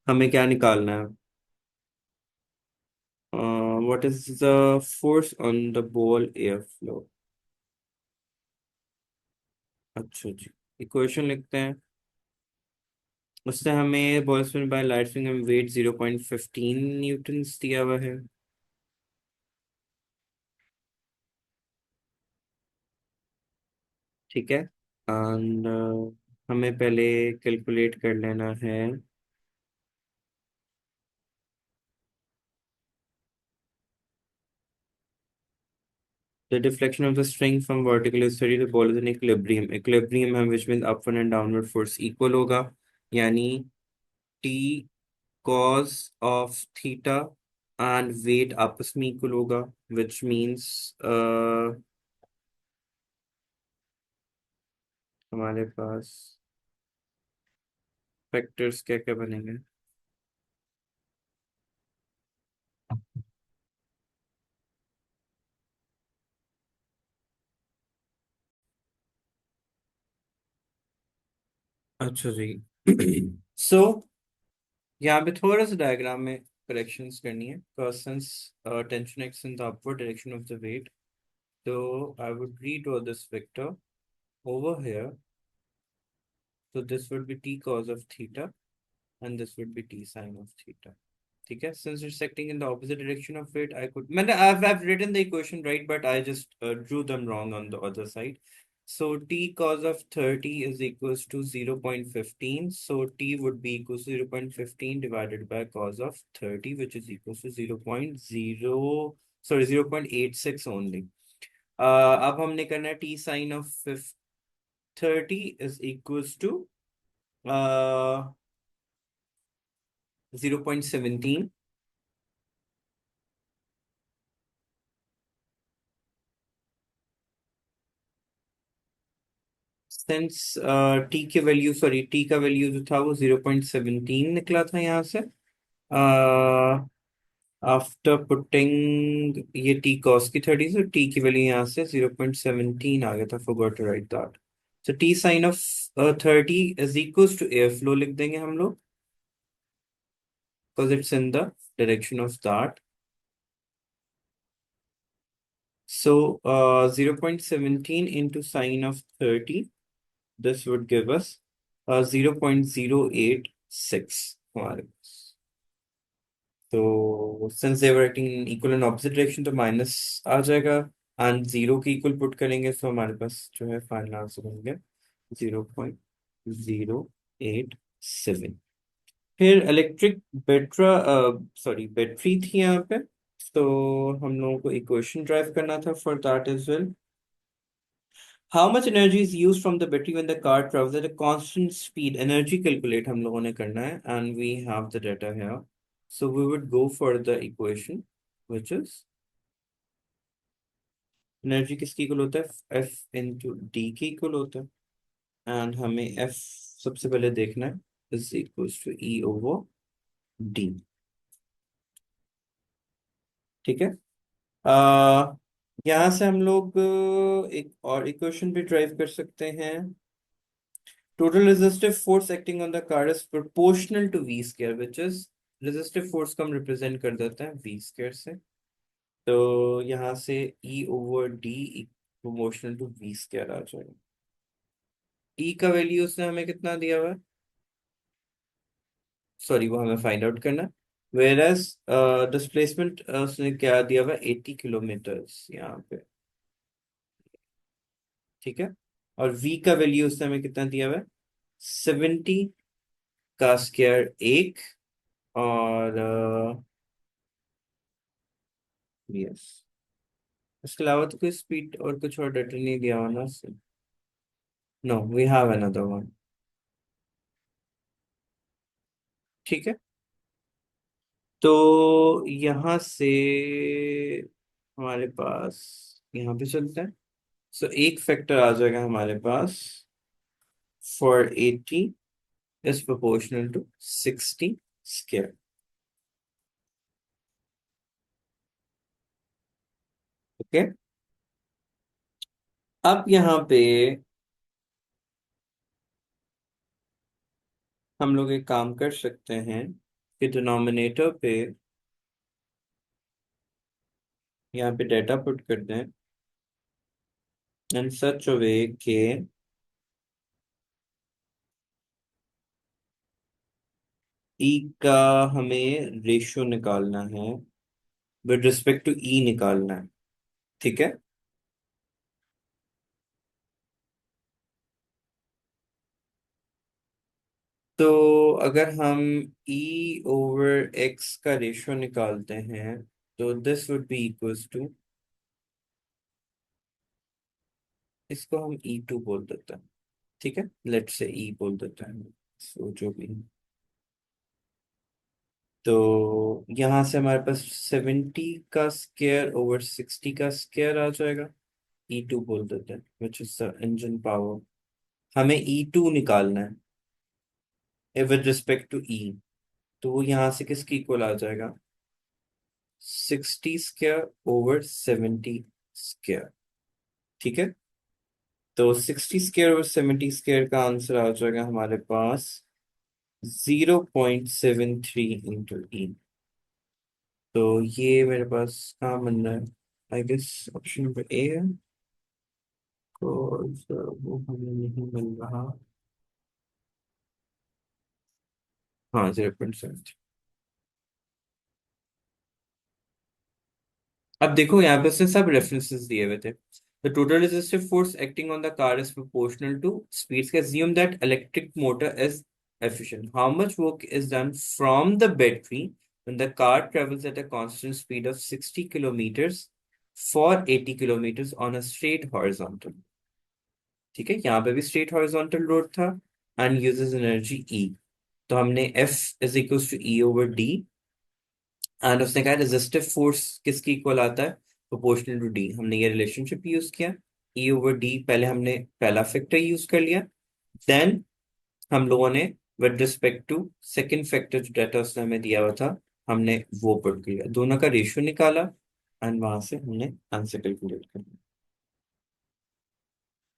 हमें क्या निकालना है? What is the force on the ball air flow? अच्छा जी, इक्वेशन लिखते हैं। उससे हमें ball spin by light swing में वेट 0.15 न्यूटन दिया हुआ है। ठीक है। एंड हमें पहले कैलकुलेट कर लेना है the deflection of the string from vertical is 30, the ball is in equilibrium। equilibrium है which means upward and downward force equal होगा। यानी t cos of theta and weight आपस में equal होगा, which means हमारे पास फैक्टर्स क्या क्या बनेंगे? अच्छा जी। सो यहाँ पे थोड़ा सा डायग्राम में करेक्शंस करनी है। Since tension X in the upward direction of the weight, तो I would redraw this vector over here। So this would be t cos of theta and this would be t sine of theta। ठीक है, since it's acting in the opposite direction of it, I could I've written the equation right, but I just drew them wrong on the other side। So t cos of 30 is equals to 0.15, so t would be equals to 0.15 divided by cos of 30, which is equals to 0.0, sorry 0.86 only। अब हमने करना है t sine of 30 is equals to 0.17। Since T की value, sorry T का value जो था वो 0.17 निकला था यहाँ से। आफ्टर पुटिंग ये टी कॉस की 30, so टी की वैल्यू यहाँ से 0.17 आ गया था। Forgot to write that. So T sine of 30 is equals to air flow लिख देंगे हम लोग, because it's in the direction of that. So 0.17 into sine of 30, this would give us 0.086 हमारे पास। तो since they were acting in equal and opposite direction, तो minus आ जाएगा। एंड जीरो की इक्वल पुट करेंगे तो हमारे पास जो है फाइनल आंसर बन गया 0.087। फिर इलेक्ट्रिक बेट्रा, सॉरी बैटरी थी यहाँ पे। तो हम लोगों को इक्वेशन ड्राइव करना था for that as well. How much energy is use from the battery when the car travels at a constant speed? Energy calculate हम लोगों ने करना है and we have the data here. So we would go for the equation which is energy किसकी equal होता है? F into D के equal होता है। एंड हमें एफ सबसे पहले देखना है is equals to E over D. ठीक है। आ, यहाँ से हम लोग एक और इक्वेशन भी ड्राइव कर सकते हैं। Total resistive force acting on the car is proportional to we square which is, resistive force को हम रिप्रेजेंट कर देते हैं वी स्क्वायर से। तो यहाँ से E over D proportional to we square आ जाएगा। E का वैल्यू उसने हमें कितना दिया हुआ है, सॉरी वो हमें फाइंड आउट करना है। वेयर एज डिस्प्लेसमेंट उसने क्या दिया हुआ है, 80 किलोमीटर्स यहाँ पे, ठीक है। और V का वैल्यू उसने हमें कितना दिया हुआ है, 70 का स्क्वायर एक, और यस, इसके अलावा तो कोई स्पीड और कुछ और डाटा नहीं दिया हुआ ना। No we have another one, ठीक है। तो यहाँ से हमारे पास, यहाँ पे चलते हैं। सो एक फैक्टर आ जाएगा हमारे पास, for 80 is proportional to 60 square, okay. अब यहाँ पे हम लोग एक काम कर सकते हैं कि डिनोमिनेटर पे यहाँ पे डेटा पुट कर दें इन सच अ वे के ई का हमें रेशियो निकालना है, विद रिस्पेक्ट टू ई निकालना है, ठीक है। तो अगर हम ई ओवर एक्स का रेशियो निकालते हैं तो this would be equals to, इसको हम E2 बोल देते हैं, ठीक है। लेट से ई बोल देते हैं, सो जो भी है। तो यहाँ से हमारे पास 70 का स्क्वायर ओवर 60 का स्क्वायर आ जाएगा, E2 बोल देते हैं, which is the engine power. हमें E2 निकालना है विद रिस्पेक्ट टू ई, तो वो यहाँ से किसकी इक्वल आ जाएगा, 60 स्क्वायर ओवर 70 स्क्वायर, ठीक है। तो 60 स्क्वायर ओवर 70 स्क्वायर का आंसर आ जाएगा हमारे पास 0.73 इंटू ई। तो ये मेरे पास कहाँ बन रहा है, I guess option number A है, तो वो हमें नहीं मिल रहा। हाँ 0.7। अब देखो यहाँ पे उसने सब रेफरेंसेस दिए हुए थे। The total resistive force acting on the car is proportional to speeds. Assume that electric motor is efficient. How much work is done from the battery when the car travels at a constant speed of 60 kilometers for 80 kilometers on a straight horizontal? ठीक है, यहाँ पे भी straight horizontal road था and uses energy E। तो हमने F is equal to E over D, and उसने कहा रेजिस्टिव फोर्स किसकी इक्वल आता है, प्रोपोर्शनल टू डी। हमने ये रिलेशनशिप यूज किया, ई ओवर डी, पहले हमने पहला फैक्टर यूज कर लिया, देन हम लोगों ने with respect to second factor जो डाटा उसने हमें दिया हुआ था, हमने वो पुट किया, दोनों का रेशियो निकाला एंड वहां से हमने आंसर कैलकुलेट कर लिया।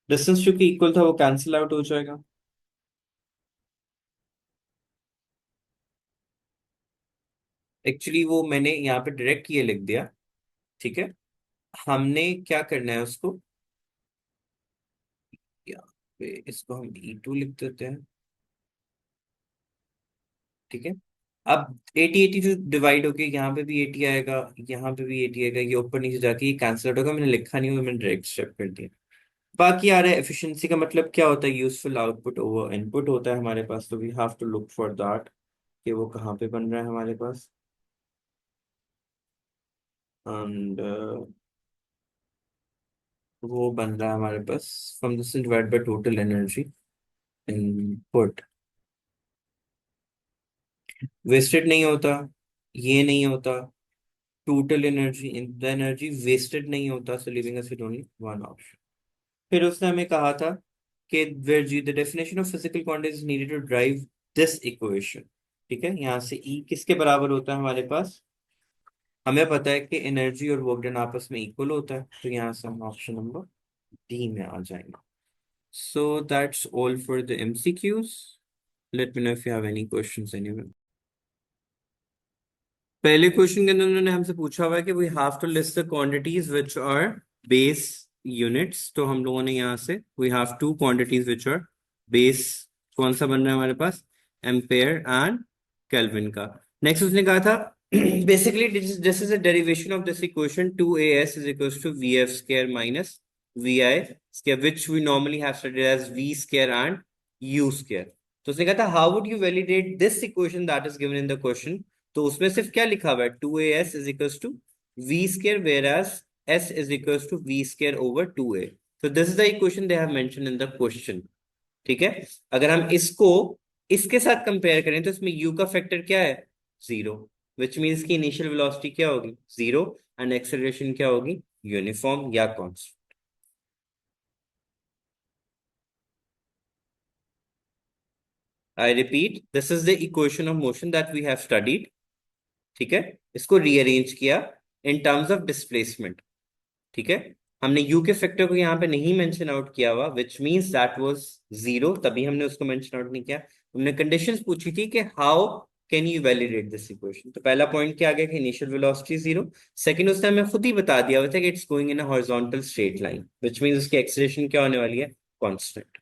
डिस्टेंस जो कि इक्वल था वो कैंसिल आउट हो जाएगा। एक्चुअली वो मैंने यहाँ पे डायरेक्ट ये लिख दिया, ठीक है। हमने क्या करना है उसको, यहाँ पे इसको हम E2 लिख देते हैं, ठीक है। अब 80 80 जो डिवाइड होके यहाँ पे भी 80 आएगा, यहाँ पे भी 80 आएगा, ये ऊपर नीचे जाके ये कैंसिल आउट होगा। मैंने लिखा नहीं हुआ, मैंने डायरेक्ट स्टेप कर दिया। बाकी आ रहा है एफिशिएंसी का मतलब क्या होता है, यूजफुल आउटपुट ओवर इनपुट होता है हमारे पास, तो we have to look for that कि वो कहाँ पे बन रहा है हमारे पास। एंड वो बन रहा है हमारे पास from this divide by total energy input, wasted नहीं होता, ये नहीं होता, total energy in the energy wasted नहीं होता, so living us with only one option. फिर उसने हमें कहा था कि वेयर जी the definition of physical quantity is needed to drive this equation, ठीक है। यहाँ से ई किसके बराबर होता है हमारे पास, हमें पता है कि एनर्जी और वर्क डन आपस में इक्वल होता है, तो यहाँ से हम ऑप्शन नंबर डी में आ जाएंगे। So that's all for the MCQs. Let me know if you have any questions anyway. पहले क्वेश्चन के अंदर उन्होंने हमसे पूछा हुआ है कि we have to list the quantities which are base units. तो हम लोगों ने यहाँ से we have two quantities which are base. कौन सा बन रहा है हमारे पास? एम्पेयर एंड केल्विन का। नेक्स्ट उसने कहा था basically this is a derivation of this equation 2as is equals to vf square minus vi square which we normally have studied as v square and u square. तो उसने कहा था how would you validate this equation that is given in the question. तो उसमें सिर्फ क्या लिखा हुआ है 2as is equals to v square where as s is equals to v square over 2a। तो this is the equation they have mention in the question. ठीक है, अगर हम इसको इसके साथ कंपेयर करें तो इसमें u का फैक्टर क्या है? 0, विच मीन्स की इनिशियल वेलोसिटी क्या होगी? 0 एंड एक्सेलरेशन क्या होगी? यूनिफॉर्म या constant. I repeat, this is the equation of motion that we have studied. ठीक है, इसको रीअरेंज किया इन टर्म्स ऑफ डिस्प्लेसमेंट। ठीक है, हमने यू के फैक्टर को यहाँ पे नहीं मेंशन आउट किया हुआ विच मींस दैट वाज 0, तभी हमने उसको मेंशन आउट नहीं किया। हमने कंडीशंस पूछी थी कि how can you validate this equation. तो पहला पॉइंट क्या आ गया कि इनिशियल वेलोसिटी 0। सेकंड, उसने हमें खुद ही बता दिया हुआ था कि it's going in a horizontal straight line which means उसकी एक्सीलरेशन क्या होने वाली है? कांस्टेंट।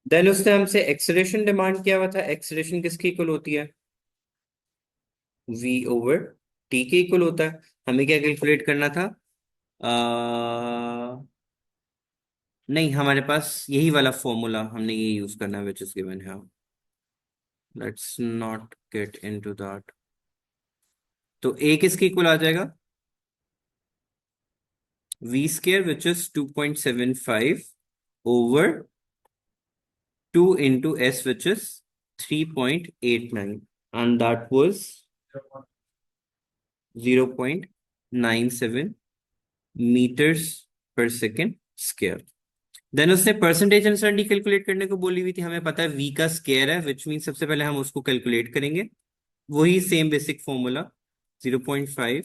देन उसने हमसे एक्सीलरेशन डिमांड किया हुआ था। एक्सीलरेशन किसकी इक्वल होती है? v ओवर t के इक्वल होता है। हमें क्या कैलकुलेट करना था? नहीं, हमारे पास यही वाला फॉर्मूला हमने ये यूज करना है विच इज गिवन है। Let's not get into that. तो a किसके इक्वल आ जाएगा? v square which is 2.75 over 2 into s which is 3.89 and that was 0.97 meters per second square। Then उसने परसेंटेज अनसर्टेनिटी कैलकुलेट करने को बोली हुई थी। हमें पता है v का स्क्वायर है विच मीन सबसे पहले हम उसको कैलकुलेट करेंगे। वही same basic formula 0.5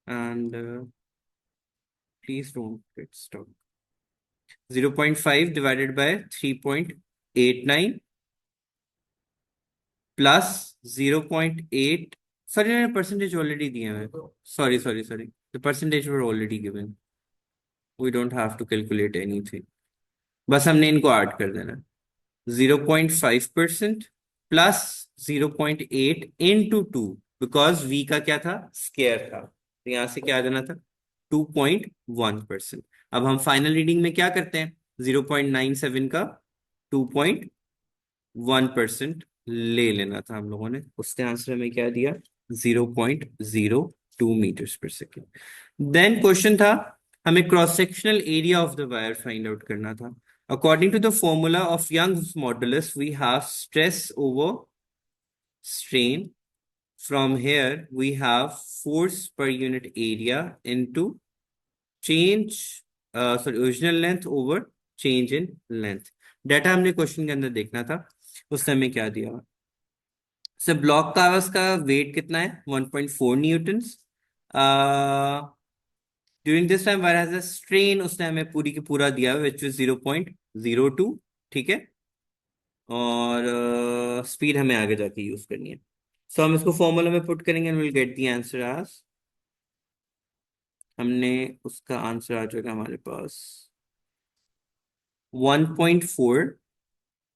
and please don't get stuck. 0.5 divided by 3.89 plus 0.8। Sorry, मैंने परसेंटेज ऑलरेडी दिए हैं। Sorry sorry sorry, the percentage were already given. We don't have to calculate anything, बस हमने इनको ऐड कर देना। 0.5% प्लस 0.8 इंटू 2 बिकॉज v का क्या था? स्क्वायर था। तो यहां से क्या आ जाना था? 2.1%। अब हम फाइनल रीडिंग में क्या करते हैं? 0.97 का 2.1% ले लेना था हम लोगों ने। उसने आंसर हमें क्या दिया? 0.02 मीटर्स पर सेकेंड। देन क्वेश्चन था हमें cross sectional area of the wire find out करना था। According to the formula of Young's modulus, we have stress over strain. From here, we have force per unit area into original length over change in length. Data हमने question के अंदर देखना था। उसने हमें क्या दिया? सर ब्लॉक कागज का वेट कितना है? 1.4 Newton's. During this time wire has a strain, उसने हमें पूरी की पूरा दिया विच इज 0.02। ठीक है, और स्पीड हमें आगे जाके यूज करनी है। सो हम इसको फॉर्मूला में पुट करेंगे and will get the answer as. हमने उसका आंसर आ जाएगा हमारे पास 1.4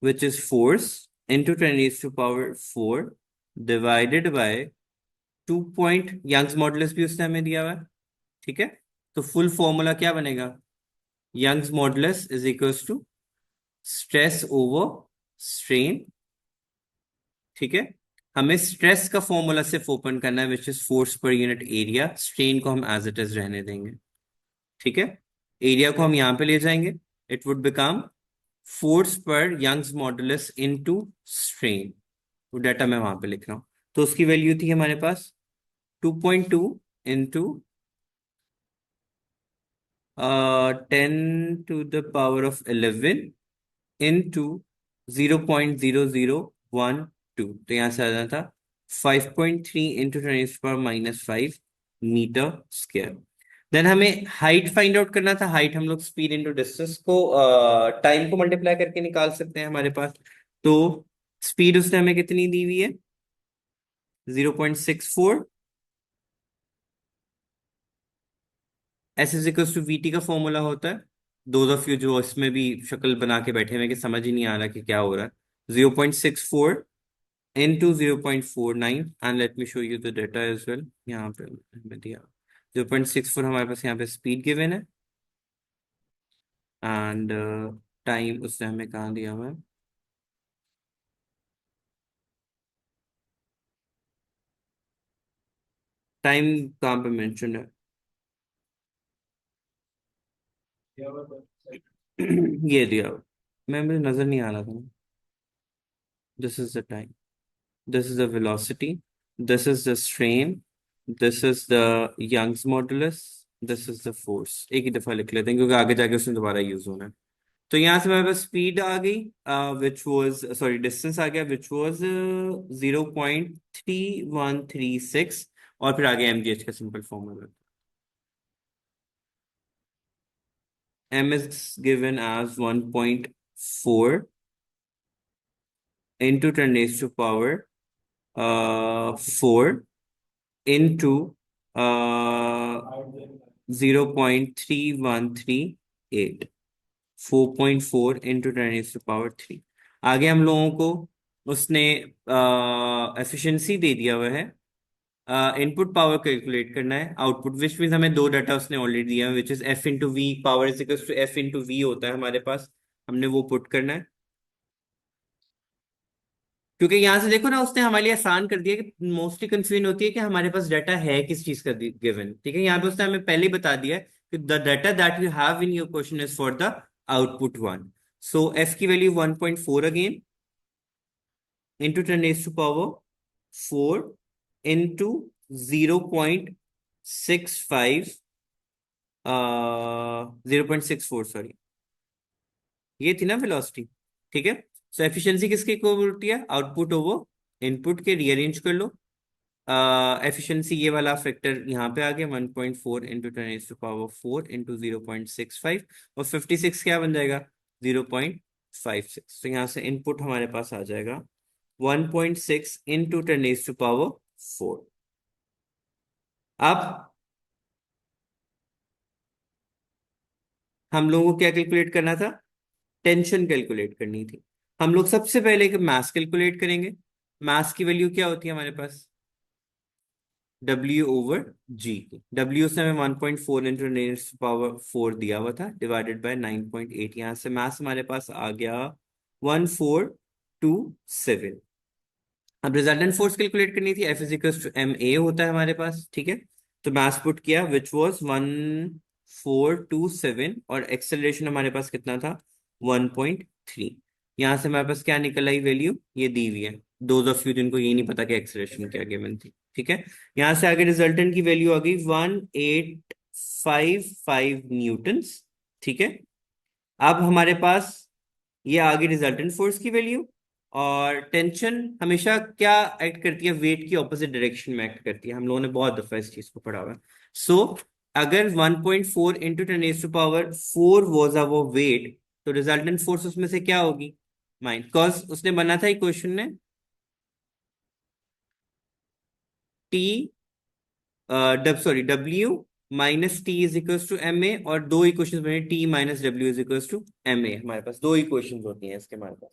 which is force into 10⁴ divided by 2 point Young's modulus भी उसने हमें दिया हुआ है। ठीक है, तो फुल फॉर्मूला क्या बनेगा? Young's modulus is equals to stress over strain. ठीक है, हमें स्ट्रेस का फॉर्मूला सिर्फ ओपन करना है which is force per unit area. Strain को हम एज इट इज रहने देंगे। ठीक है, एरिया को हम यहां पे ले जाएंगे। इट वुड बिकम फोर्स पर यंग्स मॉडुलस इनटू स्ट्रेन। वो डाटा मैं वहां पे लिख रहा हूं। तो उसकी वैल्यू थी हमारे पास 2.2 इंटू 10⁻11 इंटू 0.0012। तो यहां से आ जाना था 5.3 इंटू 10⁻⁻5 मीटर स्क्वायर। देन हमें हाइट फाइंड आउट करना था। हाइट हम लोग स्पीड इंटू डिस्टेंस को टाइम को मल्टीप्लाई करके निकाल सकते हैं हमारे पास। तो स्पीड उसने हमें कितनी दी हुई है, 0.64। S is equal to v t का फॉर्मूला होता है, दोज ऑफ यू जो इसमें भी शक्ल बना के बैठे हुए कि समझ ही नहीं आ रहा कि क्या हो रहा है, 0.64 into 0.49 and let me show you the data as well। यहाँ पे हमें दिया 0.64 हमारे पास यहाँ पे स्पीड गिवन है, एंड टाइम उसने हमें कहाँ दिया हुआ है, टाइम कहाँ पे मेंशन है ये दिया हुआ। मैं मुझे नजर नहीं आ रहा था। This is the time, this is the velocity, this is the strain, this is the Young's modulus, this is the force। एक ही दफा लिख लेते हैं क्योंकि आगे जाके उसमें दोबारा यूज होना है। तो यहाँ से हमारे पास स्पीड आ गई, विच वॉज सॉरी डिस्टेंस आ गया विच वॉज 0.3136, और फिर आगे एम जी एच का simple formula. m is given as 1.4 into 10 raised to power 4 into 0.3138, 4.4 into 10 raised to power 3। आगे हम लोगों को उसने एफिशिएंसी दे दिया हुआ है, इनपुट पावर कैलकुलेट करना है, आउटपुट विच मीन्स हमें दो डाटा उसने ऑलरेडी दिया है which is F into v, power is equal to F into v होता है हमारे पास, हमने वो पुट करना है। क्योंकि यहां से देखो ना उसने हमारे लिए आसान कर दिया कि मोस्टली कंफ्यूजन होती है कि हमारे पास डाटा है किस चीज का गिवन, ठीक है। यहाँ पे उसने हमें पहले ही बता दिया है कि the data that you have in your question is for the output one. So F की value 1.4 again into 10 raise to power 4 into 0.65 0.64 sorry, ये थी ना वेलोसिटी, ठीक है। सो एफिशिएंसी किसके इक्वल होती है, आउटपुट ओवर इनपुट के, रीअरेंज कर लो। एफिशिएंसी ये वाला फैक्टर यहाँ पे आ गया 1.4 into 10 to the power 4 into 0.65, और 56 क्या बन जाएगा 0.56। तो यहाँ से इनपुट हमारे पास आ जाएगा 1.6 इंटू 10 to the power 4। अब हम लोगों को क्या कैलकुलेट करना था, टेंशन कैलकुलेट करनी थी। हम लोग सबसे पहले एक मास कैलकुलेट करेंगे। मास की वैल्यू क्या होती है हमारे पास, W ओवर जी। W से हमें 1.4 इंटू नेक्स्ट पावर 4 दिया हुआ था डिवाइडेड बाय 9.8। यहाँ से मास हमारे पास आ गया 1427। अब रिजल्टेंट फोर्स कैलकुलेट करनी थी, F is equal to M a होता है हमारे पास, ठीक है। तो मास पुट किया विच वॉज 1427, और एक्सेलरेशन हमारे पास कितना था 1.3। यहाँ से हमारे पास क्या निकल आई वैल्यू, ये दी हुई है, दोज ऑफ यू जिनको ये नहीं पता कि एक्सेलरेशन क्या गिवन थी, ठीक है। यहाँ से आगे रिजल्टेंट की वैल्यू आ गई 1855 न्यूटन्स, ठीक है। अब हमारे पास ये आ गई रिजल्टेंट फोर्स की वैल्यू। और टेंशन हमेशा क्या एक्ट करती है, वेट की ऑपोजिट डायरेक्शन में एक्ट करती है, हम लोगों ने बहुत दफा इस चीज को पढ़ा हुआ है। सो अगर 1.4 into 10 to the power 4 was our weight, तो रिजल्टेंट फोर्स उसमें से क्या होगी, माइंड, कॉज उसने बना था इक्वेशन में T W minus T is equal to M a, और दो इक्वेशन बने T minus W is equal to M a. हमारे पास दो इक्वेशन होती हैं इसके हमारे पास,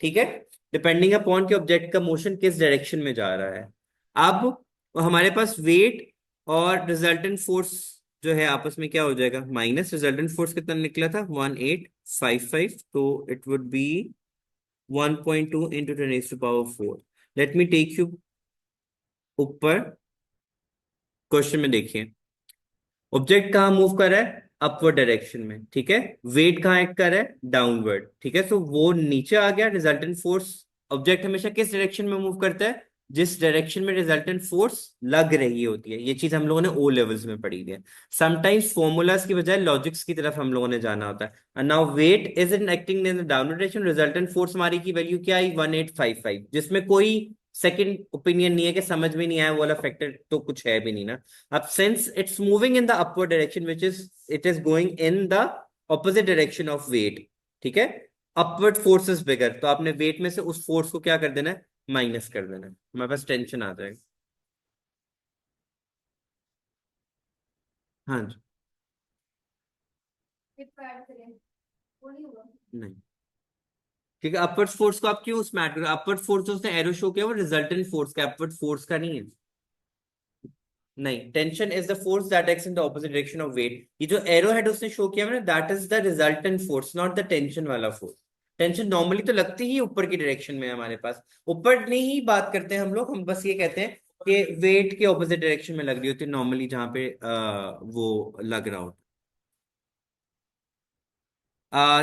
ठीक है, डिपेंडिंग अपॉन के ऑब्जेक्ट का मोशन किस डायरेक्शन में जा रहा है। अब हमारे पास वेट और रिजल्टेंट फोर्स जो है आपस में क्या हो जाएगा, माइनस रिजल्टेंट फोर्स कितना निकला था 1855, तो it would be 1.2 into 10 to the power 4। Let me take you ऊपर, क्वेश्चन में देखिए ऑब्जेक्ट कहाँ मूव कर रहा है, अपवर्ड डायरेक्शन में, ठीक है। वेट कहाँ एक्ट कर रहा है, डाउनवर्ड, ठीक है। तो वो नीचे आ गया, रिजल्टेंट फोर्स, ऑब्जेक्ट हमेशा किस डायरेक्शन में मूव करता है, जिस डायरेक्शन में रिजल्टेंट फोर्स लग रही होती है। ये चीज हम लोगों ने ओ लेवल्स में पढ़ी है। समटाइम्स फॉर्मूलाज की बजाय लॉजिक्स की तरफ हम लोगों ने जाना होता है। Now weight is in acting in the downward direction, resultant force हमारी की वैल्यू क्या आई 1855, जिसमें कोई सेकंड ओपिनियन नहीं है कि समझ में नहीं आया वो वाला फैक्टर तो कुछ है भी नहीं ना। अब since it's moving in the upward direction which is it is going in the opposite direction of weight, ठीक है, अपवर्ड फोर्स इज बिगर, तो आपने वेट में से उस फोर्स को क्या कर देना है, माइनस कर देना है, हमारे पास टेंशन आ जाएगा। हाँ जी। फिर ऐड करें वो नहीं हुआ। नहीं, क्योंकि अपवर्ड फोर्स को आप क्यों उसमें ऐड करो, अपवर्ड फोर्स जो उसने एरो शो किया वो रिजल्टेंट फोर्स का, अपवर्ड फोर्स का नहीं है। नहीं, tension is the force that acts in the opposite direction of weight, ये जो एरो हेड उसने शो किया ना that is the resultant force, not the tension वाला फोर्स। टेंशन नॉर्मली तो लगती ही ऊपर की डायरेक्शन में है हमारे पास, ऊपर नहीं ही बात करते हैं हम लोग, हम बस ये कहते हैं कि वेट के ऑपोजिट डायरेक्शन में लग रही होती है नॉर्मली, जहां पे वो लग रहा होता।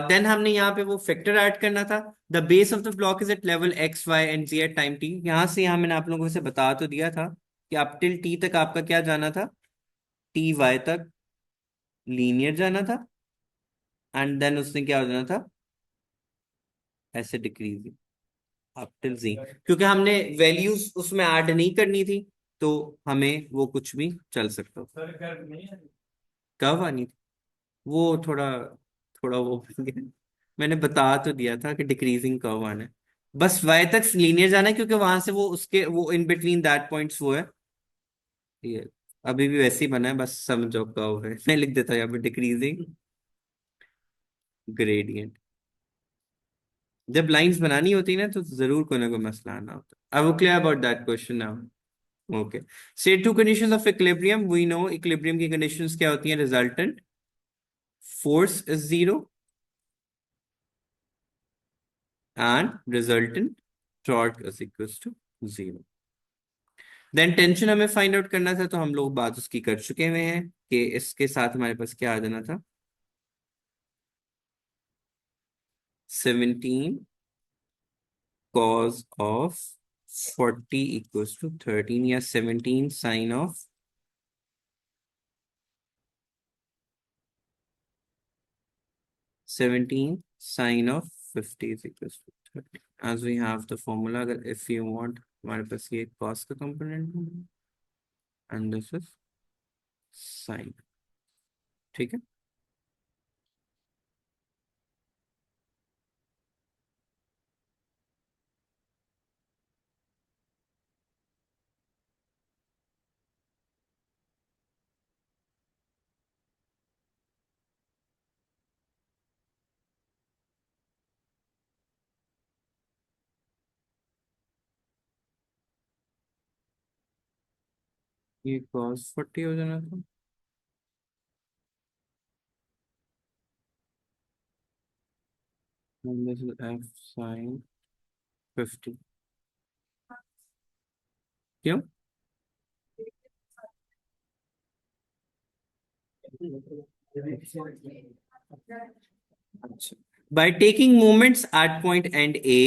देन हमने यहाँ पे वो फैक्टर ऐड करना था। The base of the block is at level x y and g at time t, यहाँ से यहाँ मैंने आप लोगों से बता तो दिया था कि अप टिल टी तक आपका क्या जाना था, टी वाई तक लीनियर जाना था, एंड देन उसने क्या हो जाना था, ऐसे डिक्रीजिंग अप टिल जी, क्योंकि हमने वैल्यूज उसमें ऐड नहीं करनी थी तो हमें वो कुछ भी चल सकता था। सर कर नहीं है। कब आनी थी वो, थोड़ा थोड़ा वो मैंने बता तो दिया था कि डिक्रीजिंग कर्व आना है, बस y तक लीनियर जाना है, क्योंकि वहां से वो उसके वो इन बिटवीन दैट पॉइंट्स वो है, ये अभी भी वैसे ही बना है, बस समझो कर्व है। मैं लिख देता हूँ यहाँ पे डिक्रीजिंग ग्रेडियंट। जब लाइंस बनानी होती है ना तो जरूर कोई ना कोई मसला आना होता है। आई वो clear about that question now. Okay, state two conditions of equilibrium, we know equilibrium की कंडीशंस क्या होती हैं, resultant force is zero and resultant torque is equal to zero. Then tension हमें फाइंड आउट करना था, तो हम लोग बात उसकी कर चुके हुए हैं कि इसके साथ हमारे पास क्या आ जाना था, 17 cos of 40 equals to 13, या 17 sin of 17 sin of 50 is equals to 30, as we have the formula, अगर if you want हमारे पास ये cos का कंपोनेंट है and this is sin, ठीक है। ये cos 40 हो जाना था, and this is f sin 50, क्यों, by taking moments at point end A,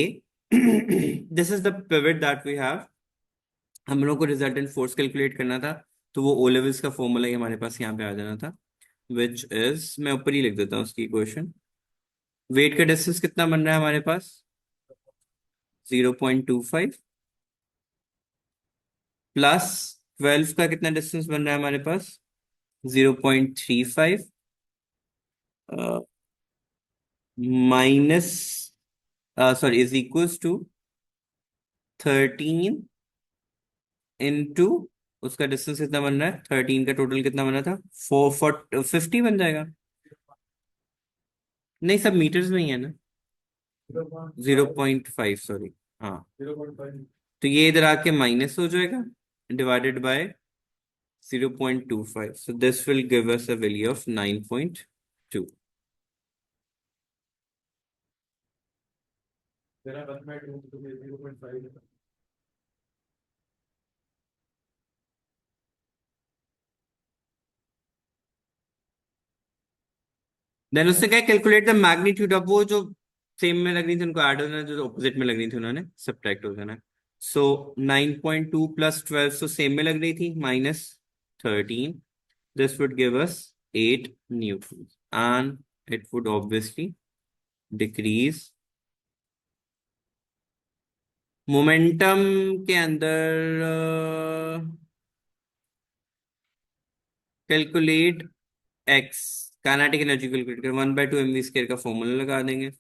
this is the pivot that we have, हम लोग को रिजल्टेंट फोर्स कैलकुलेट करना था, तो वो ओ लेवल्स का फॉर्मूला ही हमारे पास यहाँ पे आ जाना था, विच इज, मैं ऊपर ही लिख देता हूँ उसकी इक्वेशन। वेट का डिस्टेंस कितना बन रहा है हमारे पास, 0.25 प्लस 12 का कितना डिस्टेंस बन रहा है हमारे पास, 0.35 minus sorry is equals to 13 into, उसका डिस्टेंस कितना बन रहा है, 13 का टोटल कितना बना था, 50 बन जाएगा, नहीं सब मीटर्स में ही है ना, 0.5 सॉरी, हाँ, 0.5। तो ये इधर आके माइनस हो जाएगा, divided by 0.25, so this will give us a value of 9.2. तेरा बस में 2 तो 0.5 है। देन उससे क्या, कैलकुलेट द मैग्नीट्यूड ऑफ, वो जो सेम में लग रही थी उनको ऐड होना, जो ऑपोजिट में लग रही थी उन्होंने सब्ट्रैक्ट हो जाना। सो 9.2 प्लस 12, सो सेम में लग रही थी, minus 13, this would give us 8 newtons, and it would obviously decrease momentum के अंदर calculate x, kinetic energy calculate कर 1/2 mv² का फॉर्मूला लगा देंगे।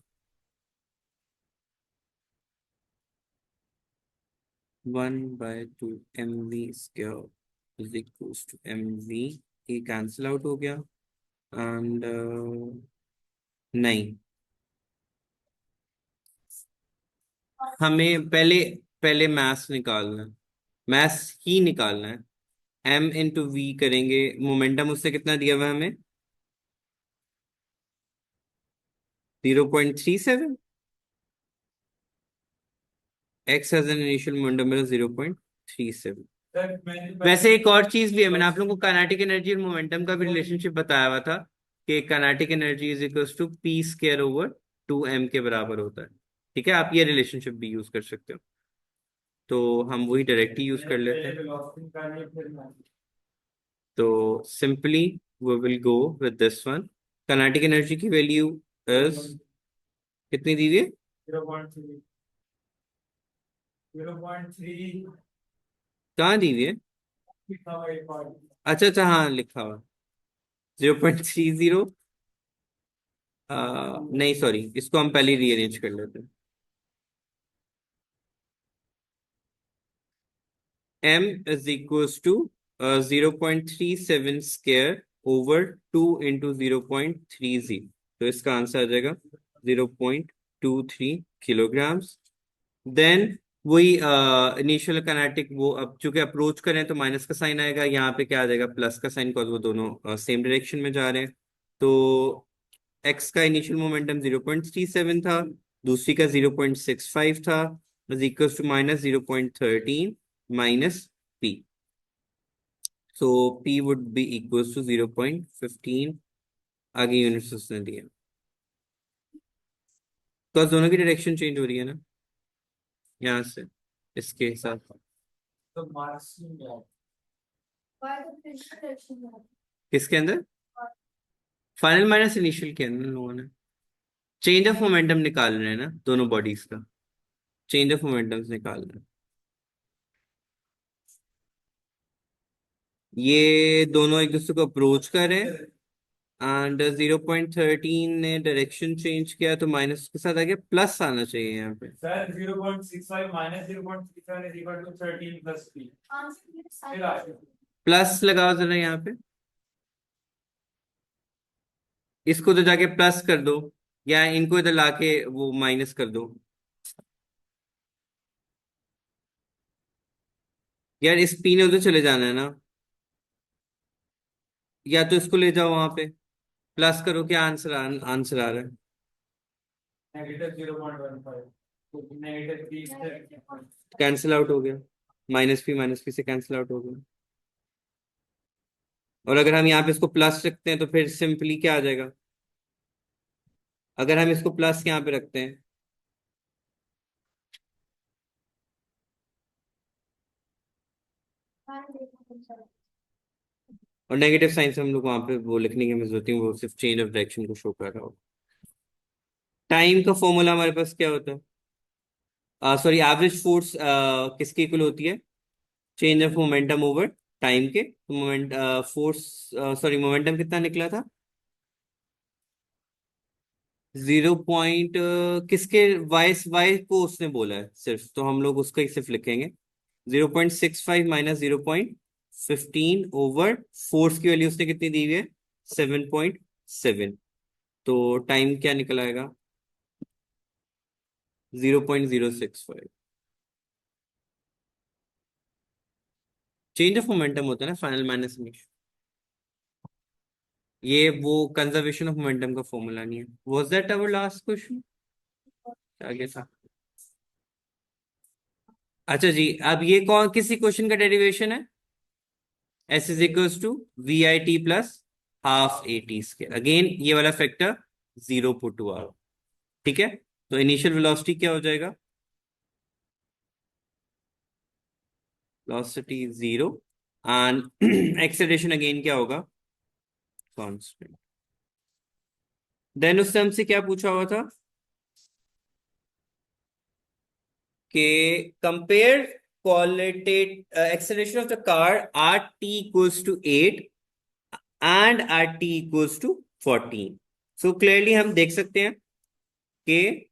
1/2 mv² is equals to mv। ये कैंसिल आउट हो गया एंड नहीं, हमें पहले पहले मास निकालना है, मास ही निकालना है। m × v करेंगे, मोमेंटम उससे कितना दिया हुआ है हमें? 0.37। x has an initial momentum मेरा 0.37। वैसे एक और चीज भी है, मैंने आप लोगों को काइनेटिक एनर्जी और मोमेंटम का भी रिलेशनशिप बताया हुआ था कि kinetic energy is equals to p²/2m के बराबर होता है। ठीक है, आप ये रिलेशनशिप भी यूज कर सकते हो, तो हम वही डायरेक्टली यूज कर लेते हैं। तो simply we will go with this one. Kinetic energy की वैल्यू इज कितनी दी हुई है? 0.3 0.3 कहाँ दी हुई है? लिखा हुआ है part। अच्छा अच्छा, हाँ लिखा हुआ 0.30। नहीं सॉरी, इसको हम पहले रीअरेंज कर लेते हैं। m इज इक्वल्स टू 0.37²/2 × 0.30, तो इसका आंसर आ जाएगा 0.23 किलोग्राम्स। देन वही इनिशियल काइनेटिक, वो अब चूंकि अप्रोच करें तो माइनस का साइन आएगा, यहाँ पे क्या आ जाएगा? प्लस का साइन, बिकॉज वो दोनों सेम डायरेक्शन में जा रहे हैं। तो एक्स का इनिशियल मोमेंटम 0.37 था, दूसरी का 0.65 था, is equal to -0.13 minus p. So p would be equal to 0.15। आगे यूनिट्स उसने दिया, तो दोनों की डायरेक्शन चेंज हो रही है ना यहाँ से इसके साथ। तो मार्क्सिंग है। Why the fish direction है? किसके अंदर? फाइनल माइनस इनिशियल के अंदर लोगों ने चेंज ऑफ मोमेंटम निकाल रहे हैं ना, दोनों बॉडीज का चेंज ऑफ मोमेंटम्स निकाल रहे हैं। ये दोनों एक दूसरे को अप्रोच कर रहे हैं एंड 0.13 ने डायरेक्शन चेंज किया, तो माइनस के साथ आगे प्लस आना चाहिए यहाँ पे। Sir 0.65 minus 0.37 is equal to 13 plus p। Answer is फिर आगे प्लस लगाओ जरा यहाँ पे, इसको तो जाके प्लस कर दो, या इनको इधर लाके वो माइनस कर दो। यार इस पी ने उधर चले जाना है ना, या तो इसको ले जाओ वहां पे, प्लस करो, क्या आंसर आ रहा है? नेगेटिव 0.15 तो नेगेटिव 30 से कैंसिल आउट हो गया, माइनस पी से कैंसिल आउट हो गया। और अगर हम यहाँ पे इसको प्लस रखते हैं तो फिर सिंपली क्या आ जाएगा? अगर हम इसको प्लस यहाँ पे रखते हैं, और नेगेटिव साइन से हम लोग वहां पे वो लिखने की हमें जरूरत है, वो सिर्फ चेंज ऑफ डायरेक्शन को शो कर रहा हो। टाइम का फॉर्मूला हमारे पास क्या होता है? सॉरी, एवरेज फोर्स किसकी इक्वल होती है? Change of momentum over time के। तो मोमेंट फोर्स, सॉरी मोमेंटम कितना निकला था? 0 पॉइंट किसके, वाई को उसने बोला है सिर्फ, तो हम लोग उसका ही सिर्फ लिखेंगे 0.65 माइनस 0.15 ओवर फोर्स की वैल्यू उसने कितनी दी हुई है? 7.7। तो टाइम क्या निकल आएगा? 0.065। चेंज ऑफ मोमेंटम होता है ना फाइनल माइनस इनिशियल। ये वो कंजर्वेशन ऑफ मोमेंटम का फॉर्मूला नहीं है। Was that our last question? आगे था। अच्छा जी, अब ये कौन किसी क्वेश्चन का डेरिवेशन है? S is equals to we I T plus half A T square. Again ये वाला फैक्टर जीरो पुट हुआ, ठीक है। तो इनिशियल वेलोसिटी क्या हो जाएगा? Velocity zero, and acceleration again क्या होगा? कांस्टेंट। देन उससे हमसे क्या पूछा हुआ था कि compare qualitative acceleration of the car at t equals to 8 and at t equals to 14. So clearly हम देख सकते हैं कि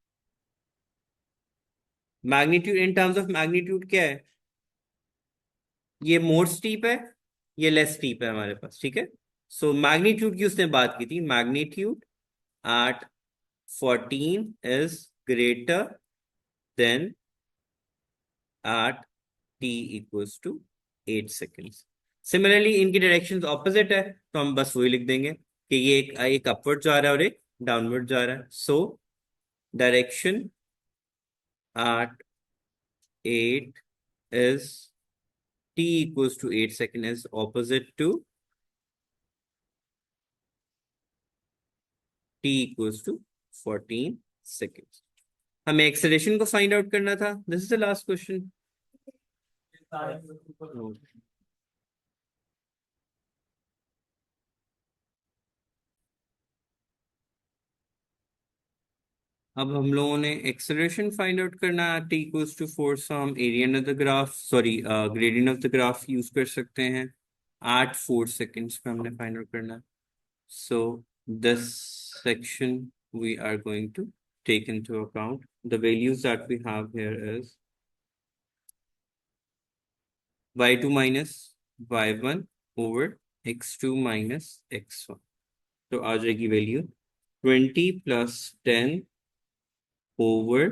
magnitude, in terms of magnitude क्या है, ये मोर स्टीप है, ये लेस स्टीप है हमारे पास, ठीक है। सो मैग्नीट्यूड की उसने बात की थी, magnitude at 14 is greater than at t equals to 8 seconds. Similarly इनकी डायरेक्शंस ऑपोजिट है, तो हम बस वही लिख देंगे कि ये एक अपवर्ड जा रहा है और एक डाउनवर्ड जा रहा है। So direction at 8 is t equals to 8 second is opposite to t equals to 14 seconds। हमें एक्सेलरेशन को फाइंड आउट करना था। This is the last question. अब हम लोगों ने एक्सेलरेशन फाइंड आउट करना है t इक्वल्स टू 4, सो हम area of the graph, sorry gradient of the graph use कर सकते हैं। एट 4 सेकेंड्स पे हमने फाइंड आउट करना है। So this section we are going to take into account the values that we have here is y2 minus y1 over x2 minus x1। तो आ जाएगी value 20 plus 10 over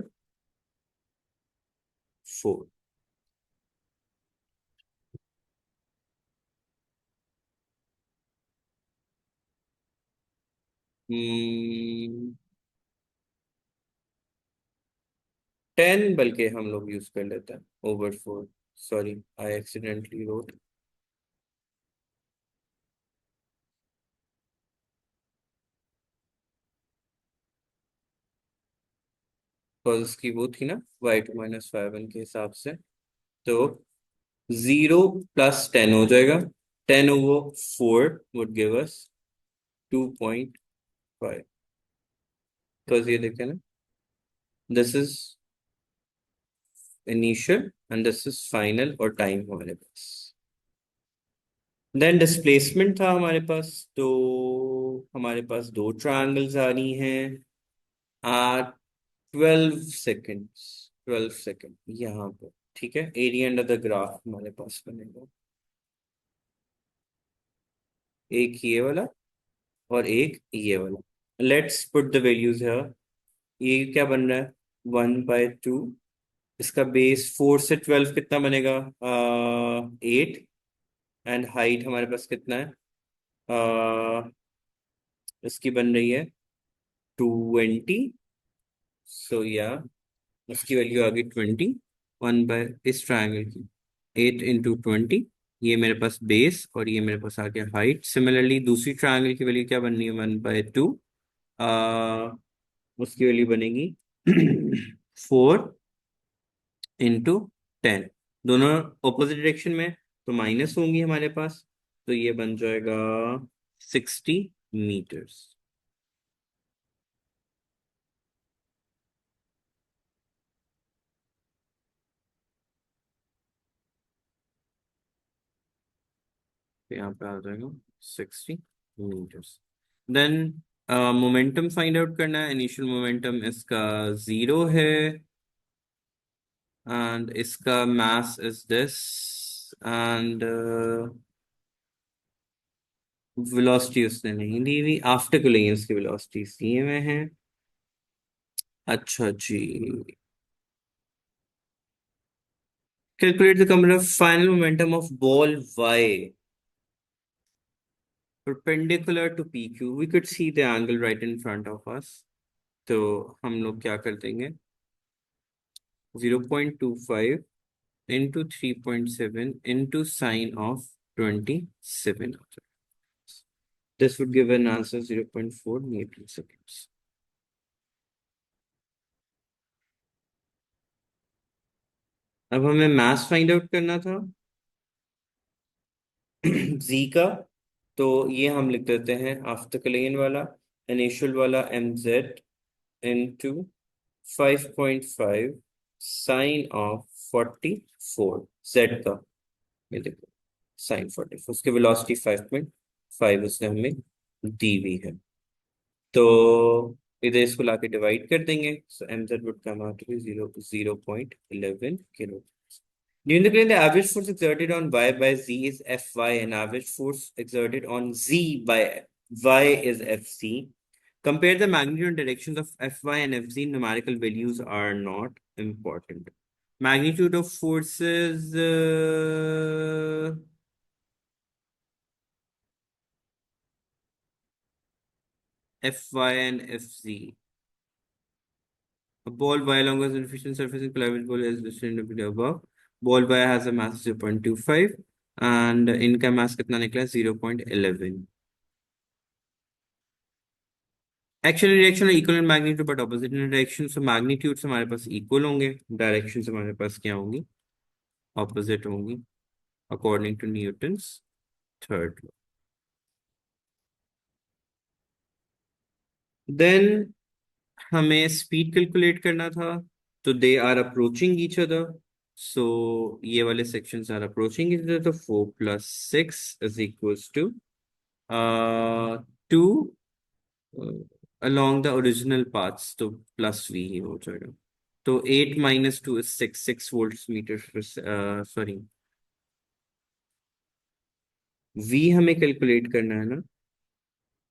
4। hmm, 10 बल्कि हम लोग use कर लेते हैं over 4। Sorry, I accidentally wrote. Because उसकी वो थी ना y2 माइनस y1 के हिसाब से। तो 0 प्लस 10 हो जाएगा, 10 over 4 would give us 2.5। Because ये देखें ना, this is initial and this is final, और टाइम हमारे पास। देन डिस्प्लेसमेंट था हमारे पास, तो हमारे पास दो ट्रायंगल्स आ रही हैं आ 12 सेकेंड्स, 12 सेकेंड यहाँ पर, ठीक है। एरिया अंडर द ग्राफ हमारे पास बनेगा एक ये वाला और एक ये वाला। लेट्स पुट द वैल्यूज है। ये क्या बन रहा है 1/2। इसका बेस 4 से 12 कितना बनेगा 8। एंड हाइट हमारे पास कितना है इसकी बन रही है 20। सो या उसकी वैल्यू आ गई 20। 1 बाय इस ट्रायंगल की 8 इंटू 20, ये मेरे पास बेस और ये मेरे पास आ गया हाइट। सिमिलरली दूसरी ट्रायंगल की वैल्यू क्या बननी है 1/2, उसकी वैल्यू बनेगी 4 इंटू 10। दोनों ऑपोजिट डायरेक्शन में, तो माइनस होंगी हमारे पास, तो ये बन जाएगा 60 मीटर्स। तो यहाँ पे आ जाएगा 60 metres. Then momentum find out करना है। इनिशियल मोमेंटम इसका 0 है एंड इसका mass is this and velocity उसने नहीं दी हुई, आफ्टर कूलिंग उसकी वेलोसिटी दिए हुए हैं। अच्छा जी, calculate the component of final momentum of ball y perpendicular to PQ। We could see the angle right in front of us। तो हम लोग क्या कर देंगे 0.25 into 3.7 into sine of 27। This would give an answer 0.4 meter seconds। अब हमें mass find out करना था z का। तो ये हम लिख देते हैं आफ्टर कलेन वाला, इनिशियल वाला mz into 5.5 sine of 44 z का, ये देखो साइन 44, उसकी वेलोसिटी 5.5 उसने हमें दी हुई है। तो इधर इसको लाके डिवाइड कर देंगे, सो mz would come out to be 0.11 kilo. During the plane, the average force exerted on y by z is Fy, and average force exerted on z by y is Fc. Compare the magnitude and directions of Fy and Fz. Numerical values are not important. Magnitude of forces. Fy and Fz. A ball y along a efficient surface in collided ball is listed in the above. Ball y has a mass of 0.25 and इनका mass कितना निकला 0.11. Actually reaction are equal in magnitude but opposite in direction. So magnitudes हमारे पास equal होंगे, directions हमारे पास क्या होंगी, opposite होंगी, according to Newton's third law. Then हमें speed calculate करना था, तो they are approaching each other. So ये वाले sections are approaching each other, तो 4 plus 6 is equals to 2 uh, along the original paths, तो plus v ही हो जाएगा. तो 8 minus 2 is 6 volts meter per sorry, v हमें कैलकुलेट करना है ना,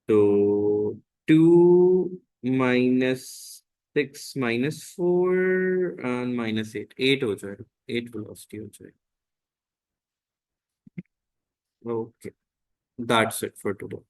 तो 2 minus 6 minus 4 and minus 8 हो जाएगा, 8 velocity हो जाएगा. Okay, that's it for today.